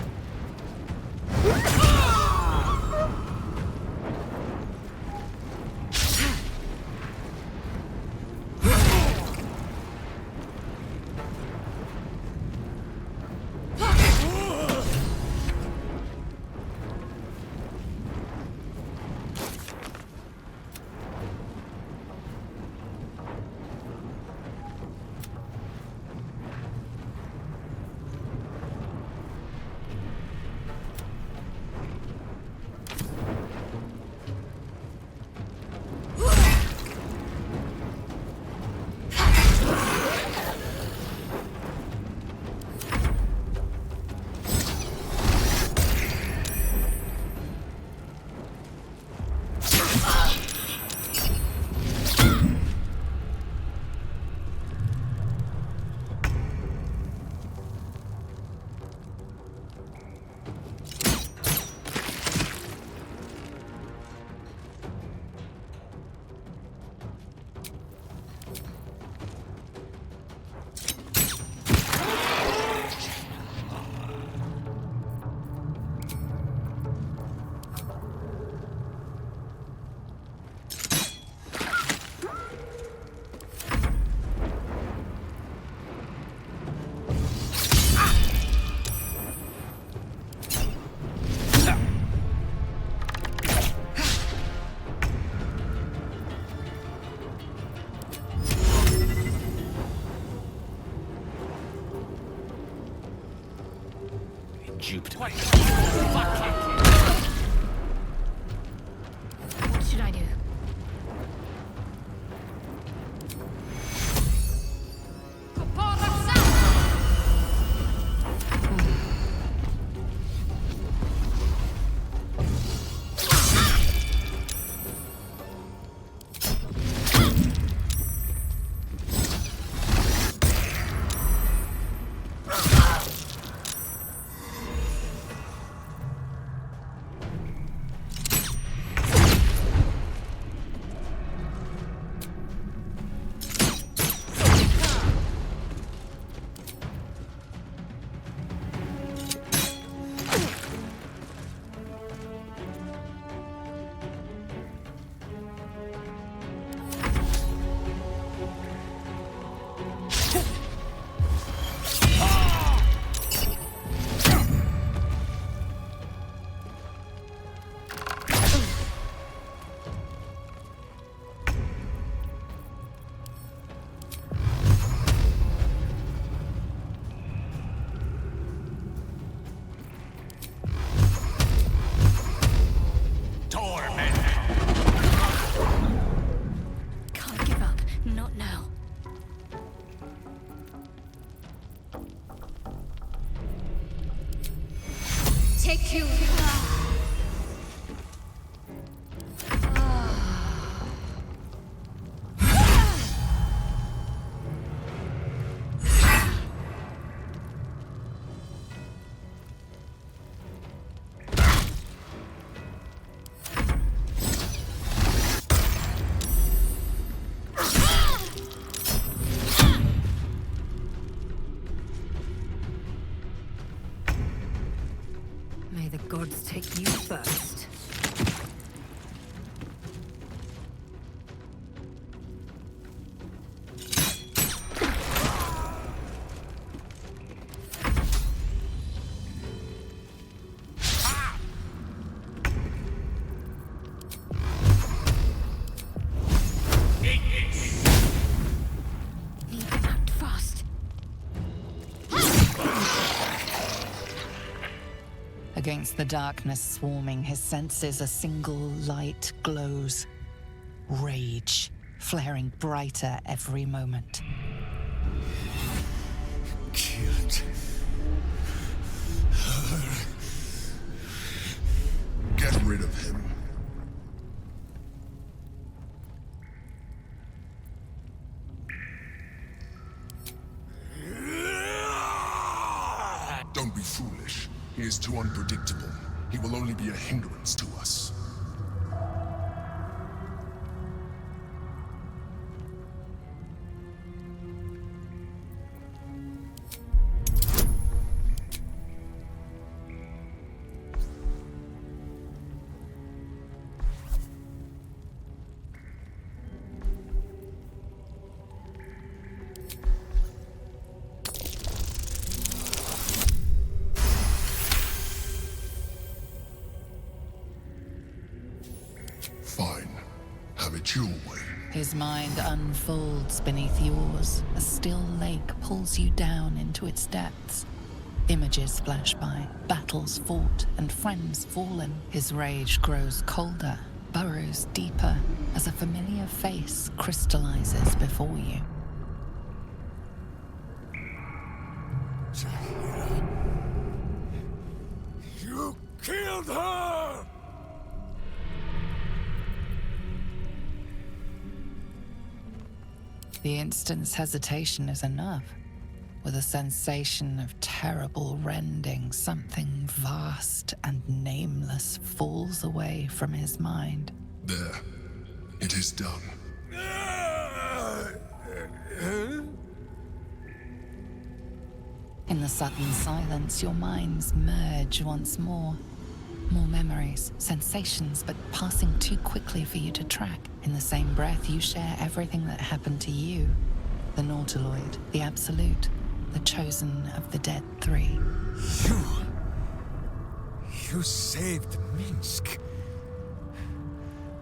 duped me. What should I do? Can't give up. Not now. Take you. May the gods take you first. Need to act fast. Against the darkness swarming, his senses a single light glows. Rage, flaring brighter every moment. Killed her. Get rid of him. Don't be foolish. He is too unpredictable. He will only be a hindrance to us. Fine. Have it your way. His mind unfolds beneath yours. A still lake pulls you down into its depths. Images flash by, battles fought, and friends fallen. His rage grows colder, burrows deeper, as a familiar face crystallizes before you. You killed her! The instant's hesitation is enough. With a sensation of terrible rending, something vast and nameless falls away from his mind. There. It is done. In the sudden silence, your minds merge once more. More memories, sensations, but passing too quickly for you to track. In the same breath, you share everything that happened to you. The Nautiloid, the Absolute, the chosen of the dead three. You saved Minsc.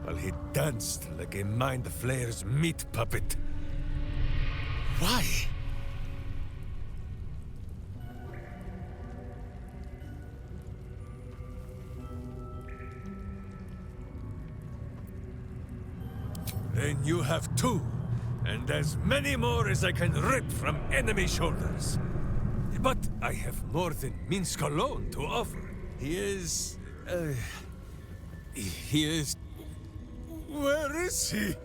While he danced like a Mind Flayer's meat puppet. Why? Then you have 2, and as many more as I can rip from enemy shoulders. But I have more than Minsc alone to offer. He is... Where is he?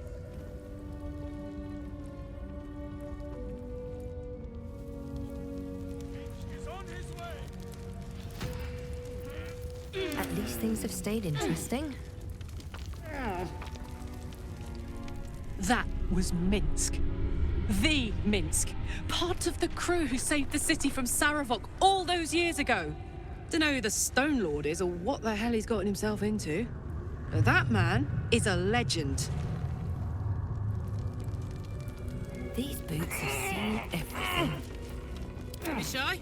At least things have stayed interesting. That was Minsc. The Minsc. Part of the crew who saved the city from Saravok all those years ago. Dunno who the Stone Lord is or what the hell he's gotten himself into. But that man is a legend. These boots have seen everything. Don't be shy.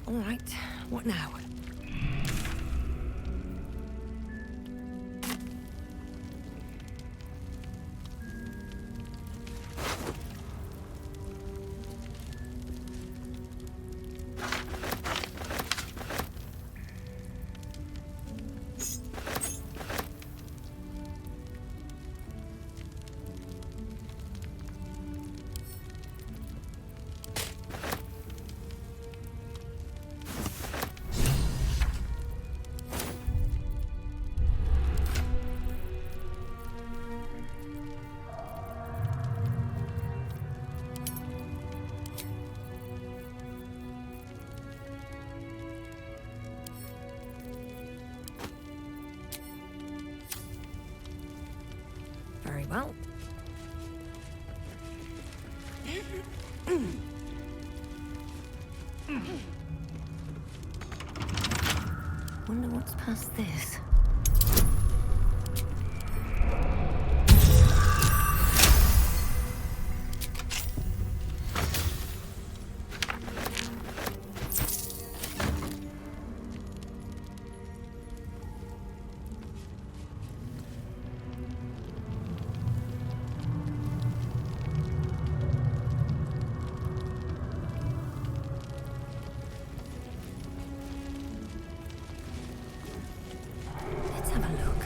All right, what now? Very well. Wonder what's past this. Let's have a look.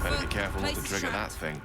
Better be careful not to trigger that thing.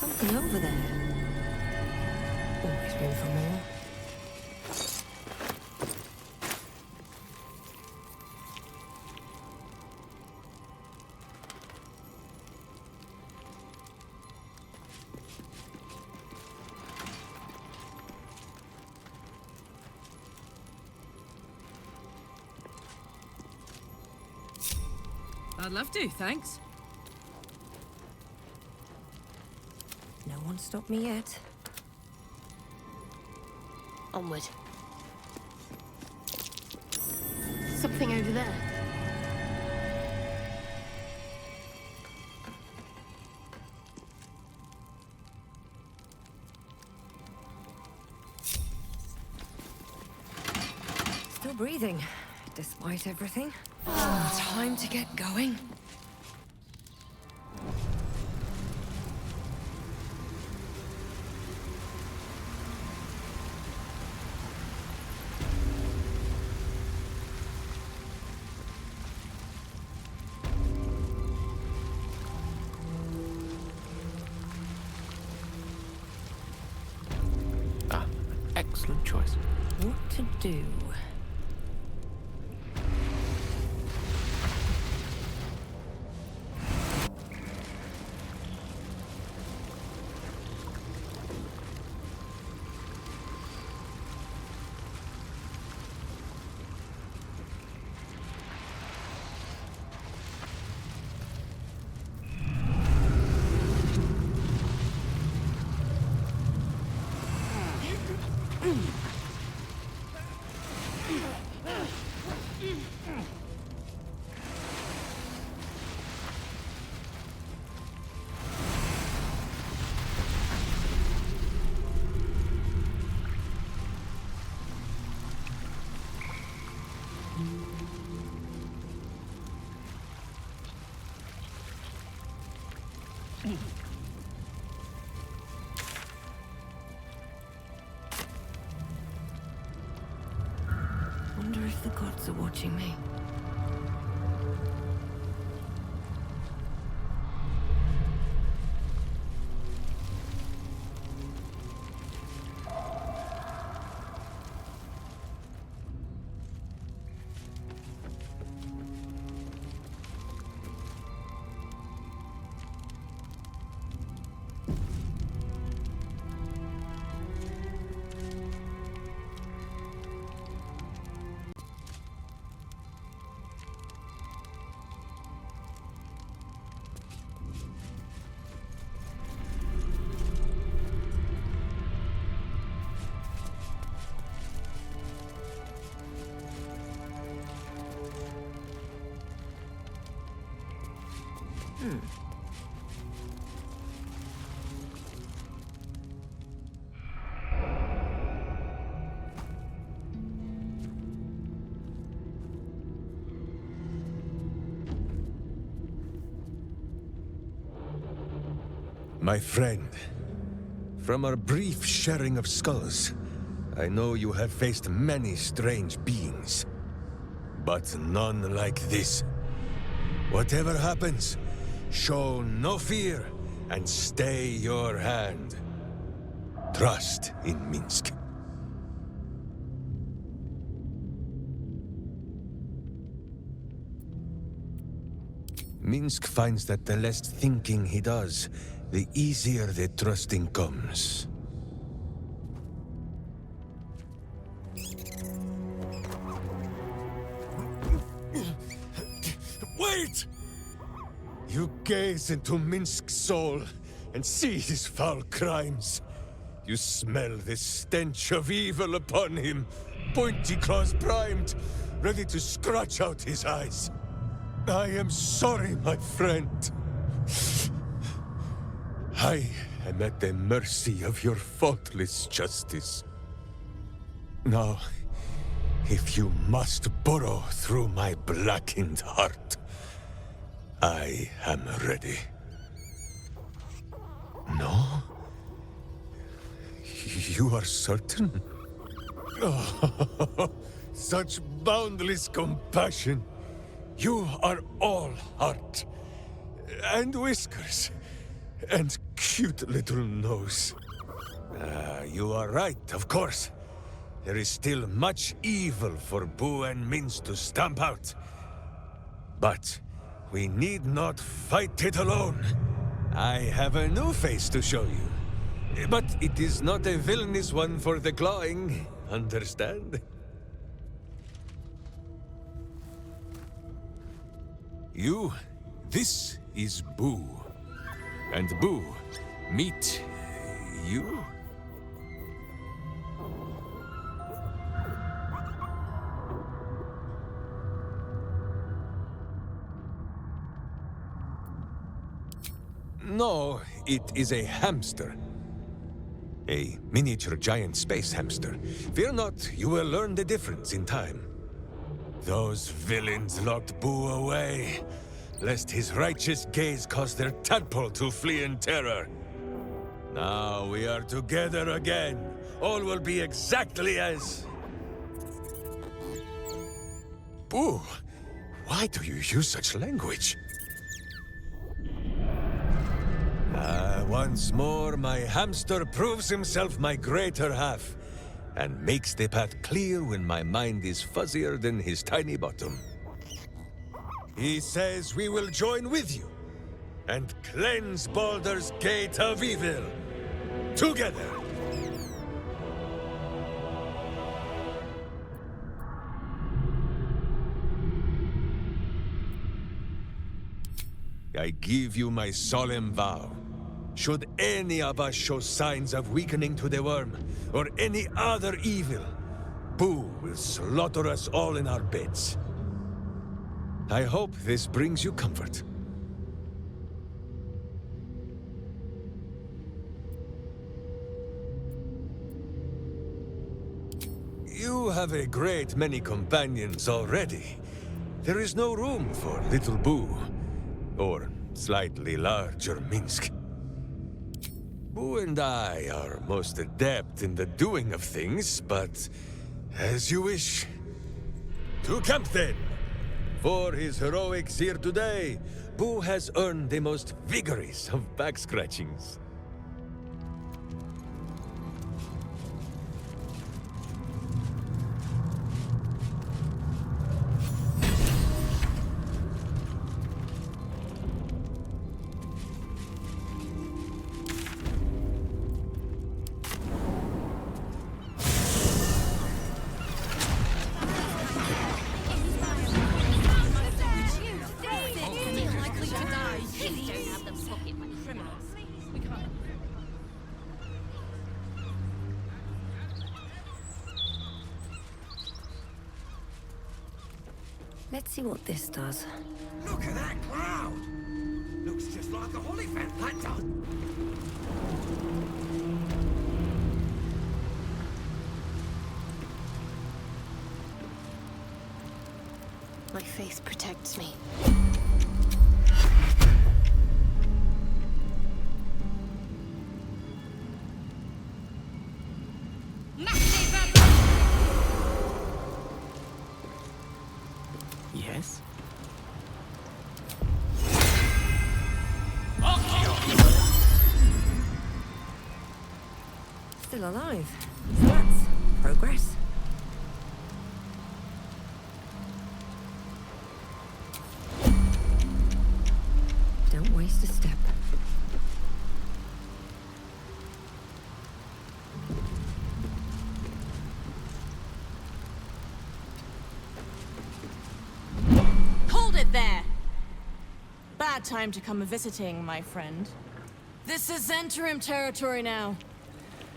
Something over there? Always room for more. I'd love to, thanks. No one stopped me yet. Onward. Something over there. Still breathing, despite everything. Time to get going. Excellent choice. What to do? Wonder if the gods are watching me. My friend, from our brief sharing of skulls, I know you have faced many strange beings, but none like this. Whatever happens, show no fear and stay your hand. Trust in Minsc. Minsc finds that the less thinking he does, the easier the trusting comes. Wait! You gaze into Minsc's soul and see his foul crimes. You smell the stench of evil upon him, pointy claws primed, ready to scratch out his eyes. I am sorry, my friend. I am at the mercy of your faultless justice. Now, if you must burrow through my blackened heart, I am ready. No? You are certain? Oh, such boundless compassion. You are all heart, and whiskers, and cute little nose. You are right, of course. There is still much evil for Boo and Minsc to stamp out. But we need not fight it alone. I have a new face to show you. But it is not a villainous one for the clawing, understand? This is Boo. And Boo, meet you? No, it is a hamster. A miniature giant space hamster. Fear not, you will learn the difference in time. Those villains locked Boo away, lest his righteous gaze cause their tadpole to flee in terror. Now we are together again. All will be exactly as... Boo, why do you use such language? Once more, my hamster proves himself my greater half, and makes the path clear when my mind is fuzzier than his tiny bottom. He says we will join with you, and cleanse Baldur's gate of evil, together! I give you my solemn vow. Should any of us show signs of weakening to the worm, or any other evil, Boo will slaughter us all in our beds. I hope this brings you comfort. You have a great many companions already. There is no room for little Boo, or slightly larger Minsc. Boo and I are most adept in the doing of things, but as you wish. To camp then! For his heroics here today, Boo has earned the most vigorous of back scratchings. Let's see what this does. Look at that cloud! Looks just like a Hollyphant, that does. My faith protects me. Yes? Still alive. So that's progress. Don't waste a step. Hold it there! Bad time to come a-visiting, my friend. This is Zentharim territory now.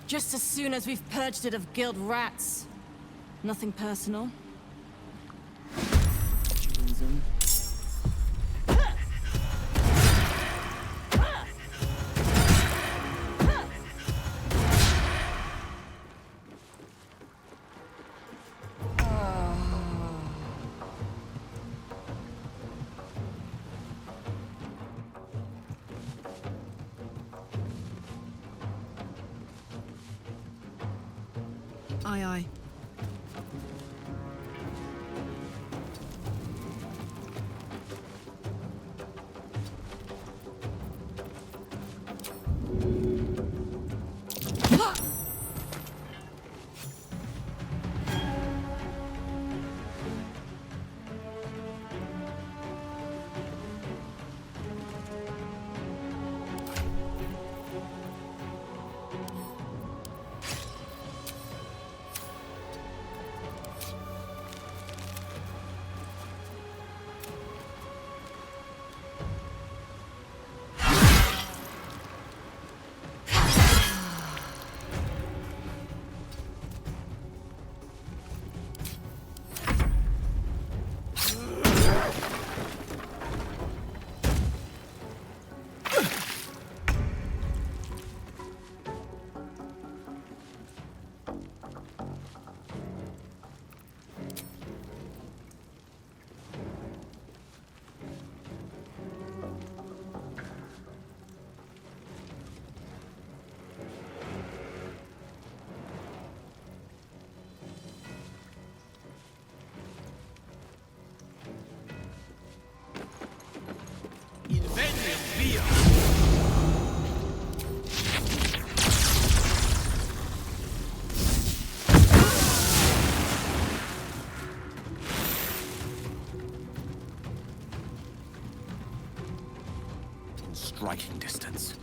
Just as soon as we've purged it of guild rats. Nothing personal. Aye, aye. within striking distance.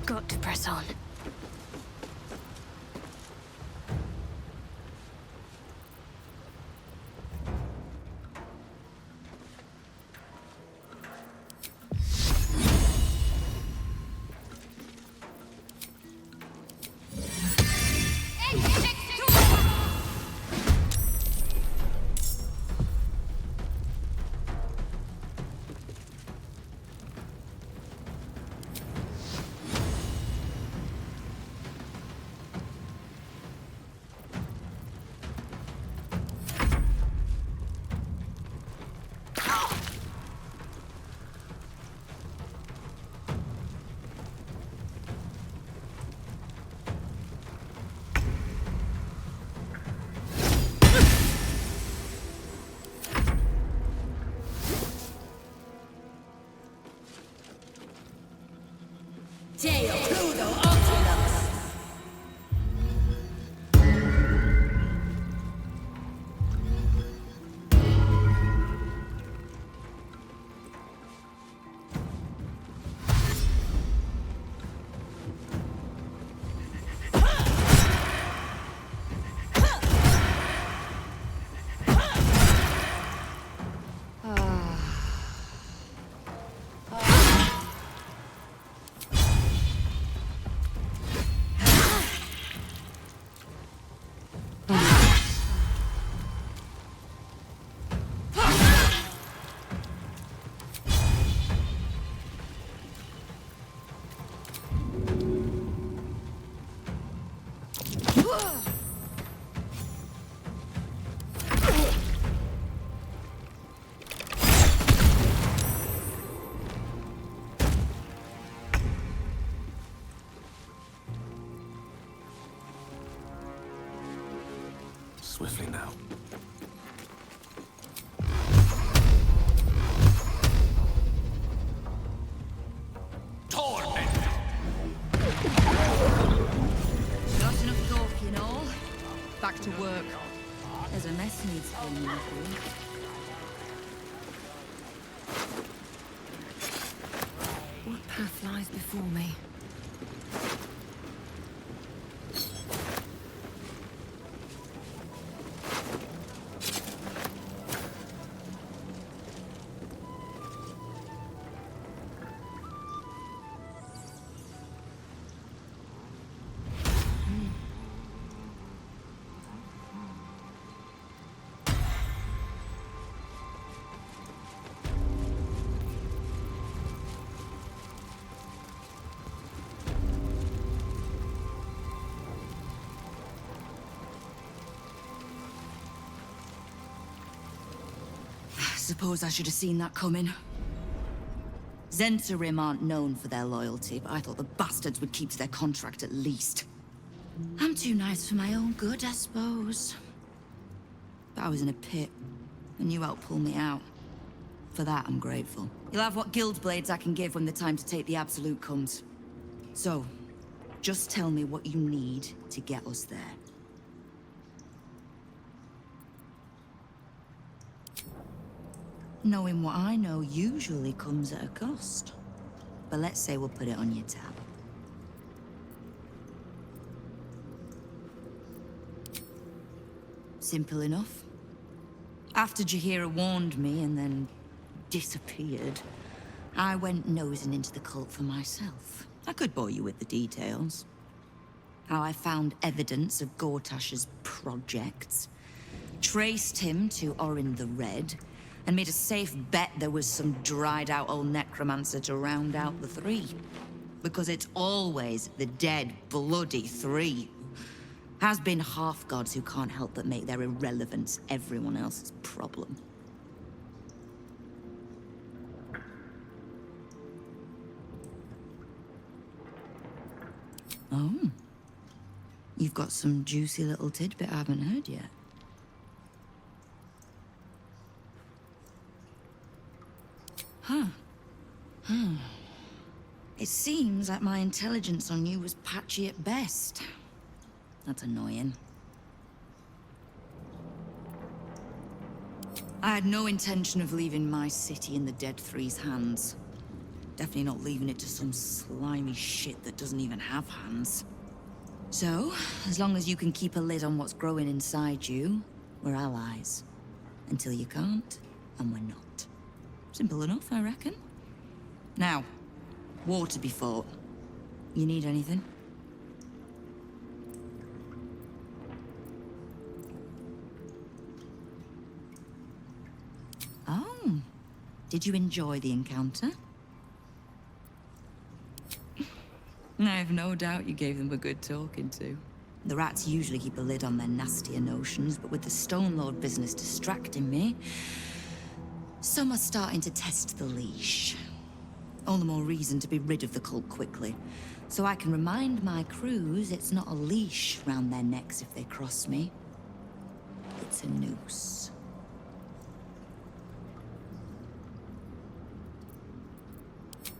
Got to press on. Swiftly now. Not enough talk, you know. Back to work. There's a mess needs cleaning up. What path lies before me? suppose I should have seen that coming. Zentharim aren't known for their loyalty, but I thought the bastards would keep to their contract at least. I'm too nice for my own good, I suppose. But I was in a pit, and you helped pull me out. For that, I'm grateful. You'll have what guild blades I can give when the time to take the absolute comes. So, just tell me what you need to get us there. Knowing what I know usually comes at a cost. But let's say we'll put it on your tab. Simple enough. After Jaheira warned me and then disappeared, I went nosing into the cult for myself. I could bore you with the details. How I found evidence of Gortash's projects, traced him to Orin the Red, and made a safe bet there was some dried-out old necromancer to round out the three. Because it's always the dead, bloody three. Has been half-gods who can't help but make their irrelevance everyone else's problem. Oh. You've got some juicy little tidbit I haven't heard yet. Huh. It seems like my intelligence on you was patchy at best. That's annoying. I had no intention of leaving my city in the Dead Three's hands. Definitely not leaving it to some slimy shit that doesn't even have hands. So, as long as you can keep a lid on what's growing inside you, we're allies. Until you can't, and we're not. Simple enough, I reckon. Now, war to be fought. You need anything? Oh, did you enjoy the encounter? I have no doubt you gave them a good talking to. The rats usually keep a lid on their nastier notions, but with the Stone Lord business distracting me, some are starting to test the leash. All the more reason to be rid of the cult quickly, so I can remind my crews it's not a leash round their necks if they cross me. It's a noose.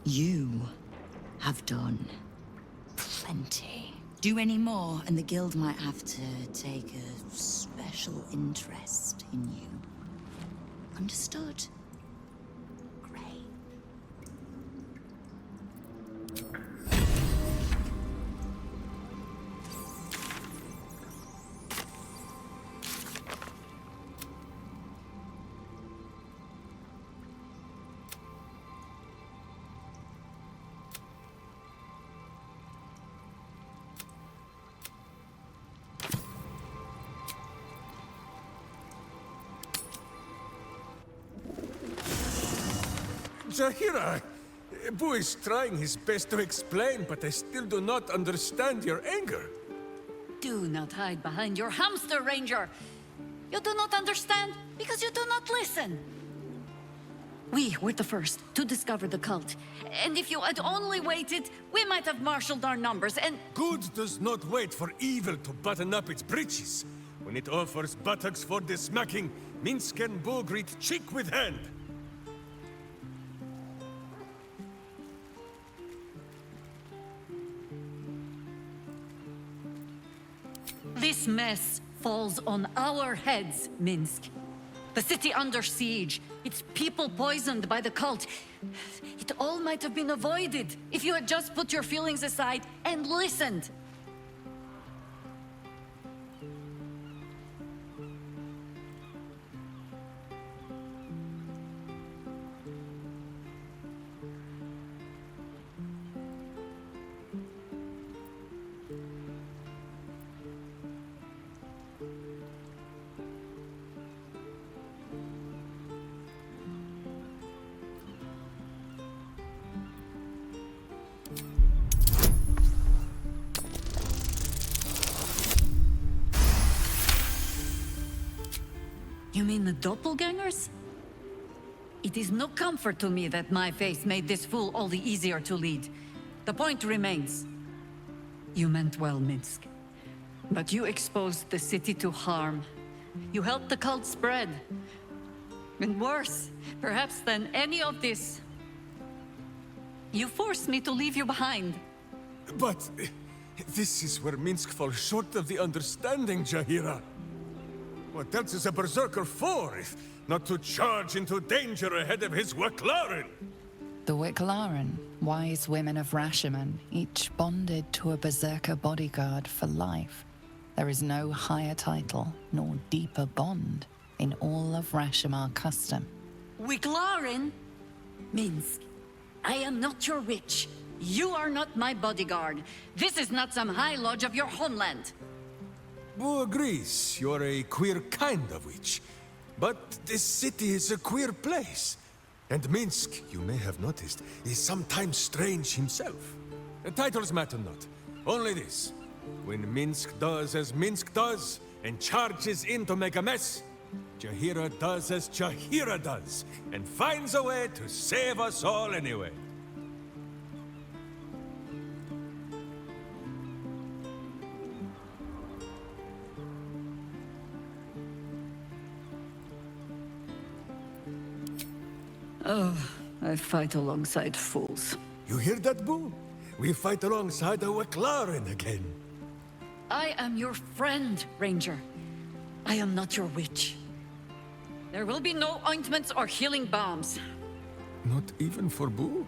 You have done plenty. Do any more, and the guild might have to take a special interest in you. Understood? Great. Jaheira! Boo is trying his best to explain, but I still do not understand your anger. Do not hide behind your hamster, Ranger. You do not understand because you do not listen. We were the first to discover the cult. And if you had only waited, we might have marshaled our numbers and... Good does not wait for evil to button up its breeches. When it offers buttocks for the smacking, Minsc and Boo greet cheek with hand. This mess falls on our heads, Minsc. The city under siege, its people poisoned by the cult. It all might have been avoided if you had just put your feelings aside and listened. You mean the doppelgangers? It is no comfort to me that my face made this fool all the easier to lead. The point remains. You meant well, Minsc. But you exposed the city to harm. You helped the cult spread. And worse, perhaps than any of this, you forced me to leave you behind. But this is where Minsc falls short of the understanding, Jaheira. What else is a berserker for, if not to charge into danger ahead of his Waclaren? The Wicklaren, wise women of Rashomon, each bonded to a berserker bodyguard for life. There is no higher title nor deeper bond in all of Rashomon custom. Wiclaren? Minsc, I am not your witch. You are not my bodyguard. This is not some high lodge of your homeland. Boo agrees you're a queer kind of witch. But this city is a queer place. And Minsc, you may have noticed, is sometimes strange himself. The titles matter not. Only this. When Minsc does as Minsc does, and charges in to make a mess, Jaheira does as Jaheira does, and finds a way to save us all anyway. Oh, I fight alongside fools. You hear that, Boo? We fight alongside a Waclaren again. I am your friend, Ranger. I am not your witch. There will be no ointments or healing balms. Not even for Boo?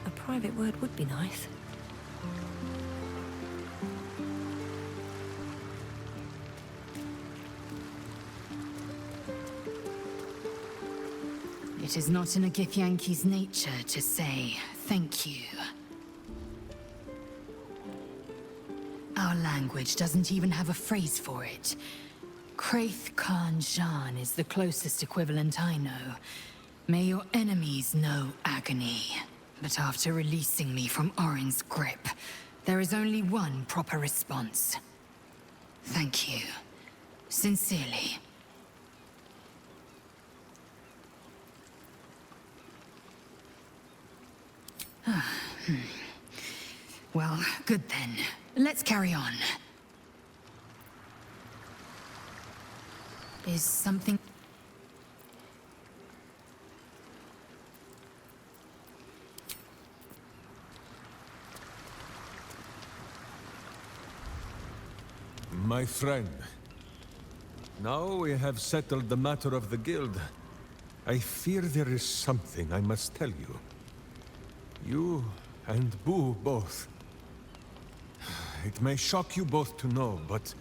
A private word would be nice. It is not in a Githyanki's nature to say thank you. Our language doesn't even have a phrase for it. Kraith Khan Jan is the closest equivalent I know. May your enemies know agony. But after releasing me from Orin's grip, there is only one proper response. Thank you. Sincerely. Well, good then. Let's carry on. Is something... My friend, now we have settled the matter of the guild. I fear there is something I must tell you. You and Boo both. It may shock you both to know, but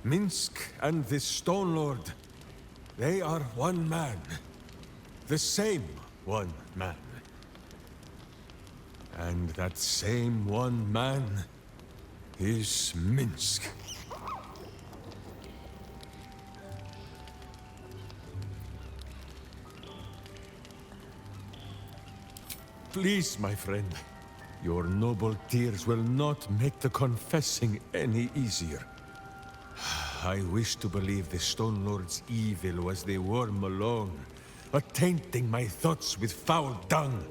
Minsc and this Stone Lord, they are one man. The same one man. And that same one man is Minsc. Please, my friend. Your noble tears will not make the confessing any easier. I wish to believe the Stone Lord's evil was the worm alone, tainting my thoughts with foul dung.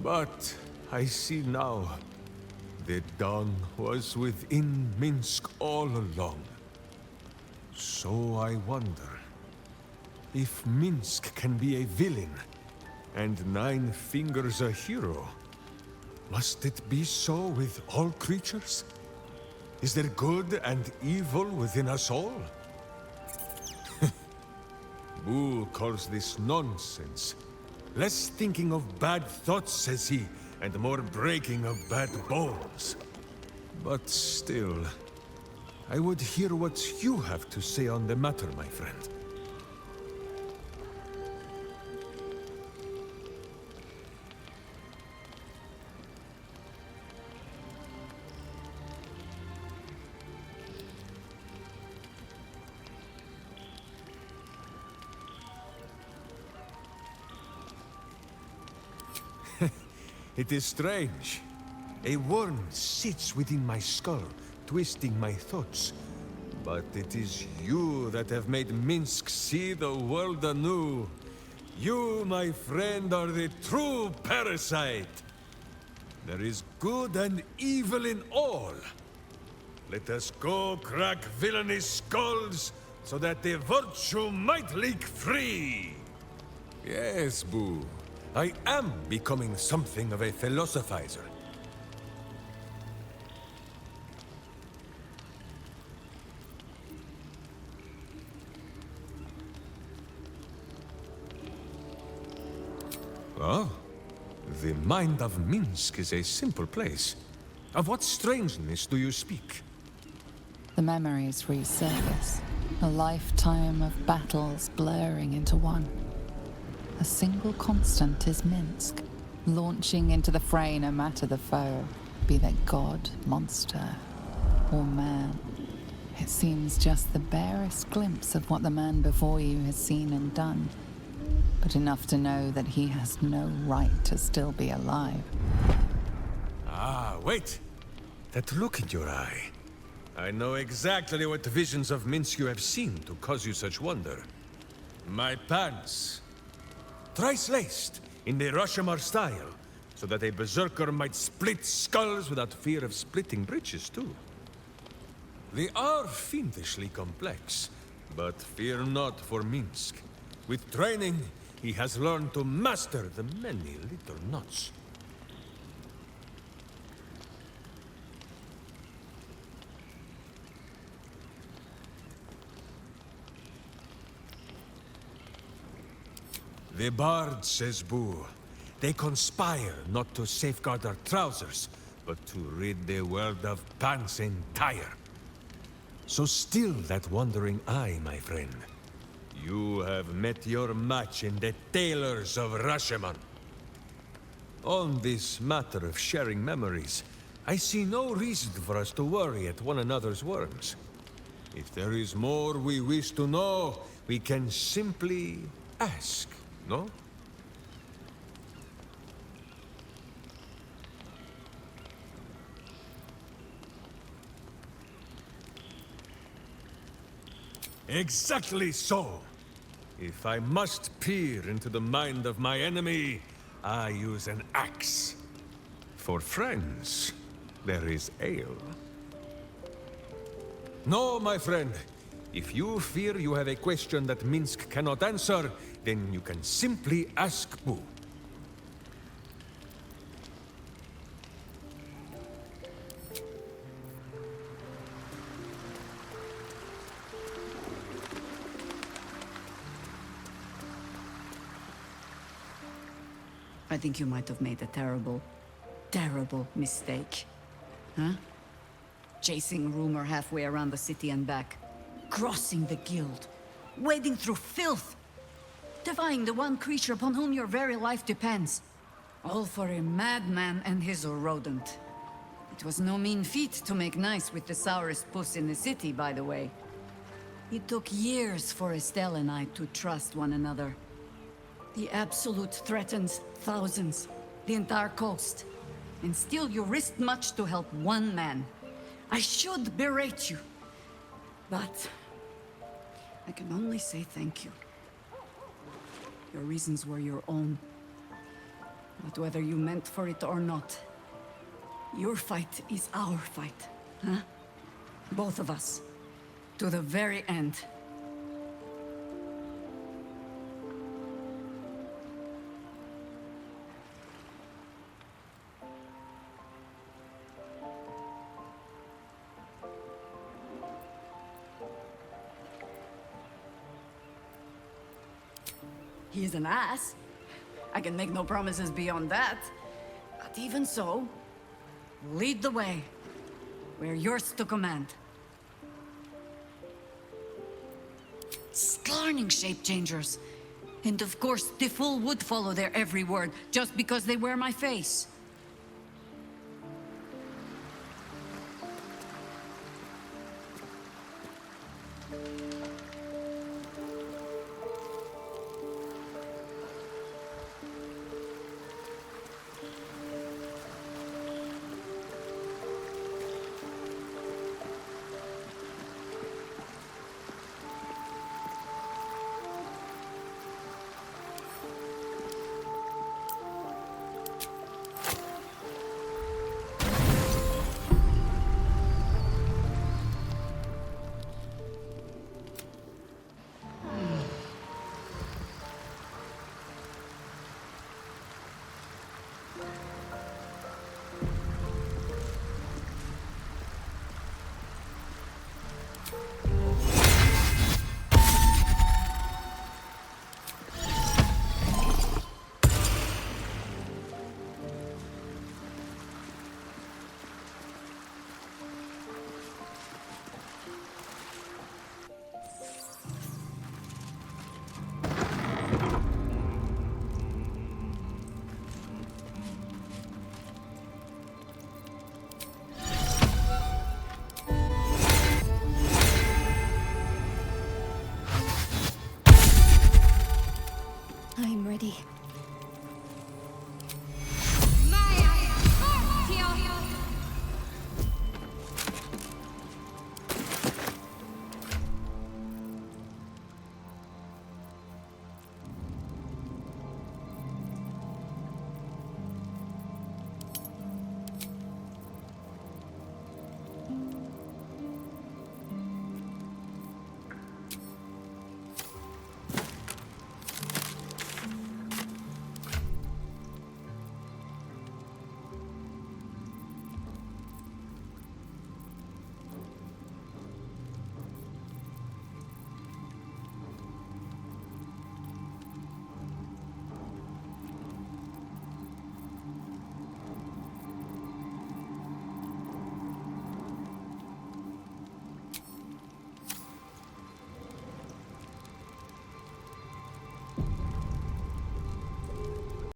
But I see now, the dung was within Minsc all along. So I wonder, if Minsc can be a villain, and Nive-Fingers a hero, must it be so with all creatures? Is there good and evil within us all? Boo calls this nonsense. Less thinking of bad thoughts, says he, and more breaking of bad bones. But still, I would hear what you have to say on the matter, my friend. It is strange. A worm sits within my skull, twisting my thoughts. But it is you that have made Minsc see the world anew. You, my friend, are the true parasite. There is good and evil in all. Let us go crack villainous skulls, so that the virtue might leak free. Yes, Boo. I am becoming something of a philosophizer. Oh, the mind of Minsc is a simple place. Of what strangeness do you speak? The memories resurface. A lifetime of battles blurring into one. A single constant is Minsc, launching into the fray no matter the foe, be they god, monster, or man. It seems just the barest glimpse of what the man before you has seen and done, but enough to know that he has no right to still be alive. Ah, wait! That look in your eye. I know exactly what visions of Minsc you have seen to cause you such wonder. My pants. Thrice laced, in the Rashomar style, so that a berserker might split skulls without fear of splitting breeches too. They are fiendishly complex, but fear not for Minsc. With training, he has learned to master the many little knots. The Bard, says Boo. They conspire not to safeguard our trousers, but to rid the world of pants entire. So still that wandering eye, my friend. You have met your match in the tailors of Rashomon. On this matter of sharing memories, I see no reason for us to worry at one another's worms. If there is more we wish to know, we can simply ask, no? Exactly so! If I must peer into the mind of my enemy, I use an axe. For friends, there is ale. No, my friend. If you fear you have a question that Minsc cannot answer, then you can simply ask Boo. I think you might have made a terrible, terrible mistake. Huh? Chasing rumor halfway around the city and back. Crossing the guild. Wading through filth. Defying the one creature upon whom your very life depends. All for a madman and his rodent. It was no mean feat to make nice with the sourest puss in the city, by the way. It took years for Estelle and I to trust one another. The Absolute threatens thousands, the entire coast. And still you risked much to help one man. I should berate you. But I can only say thank you. Your reasons were your own. But whether you meant for it or not, your fight is our fight, huh? Both of us. To the very end. He's an ass. I can make no promises beyond that. But even so, lead the way. We're yours to command. Scarning shape changers. And of course, the fool would follow their every word, just because they wear my face.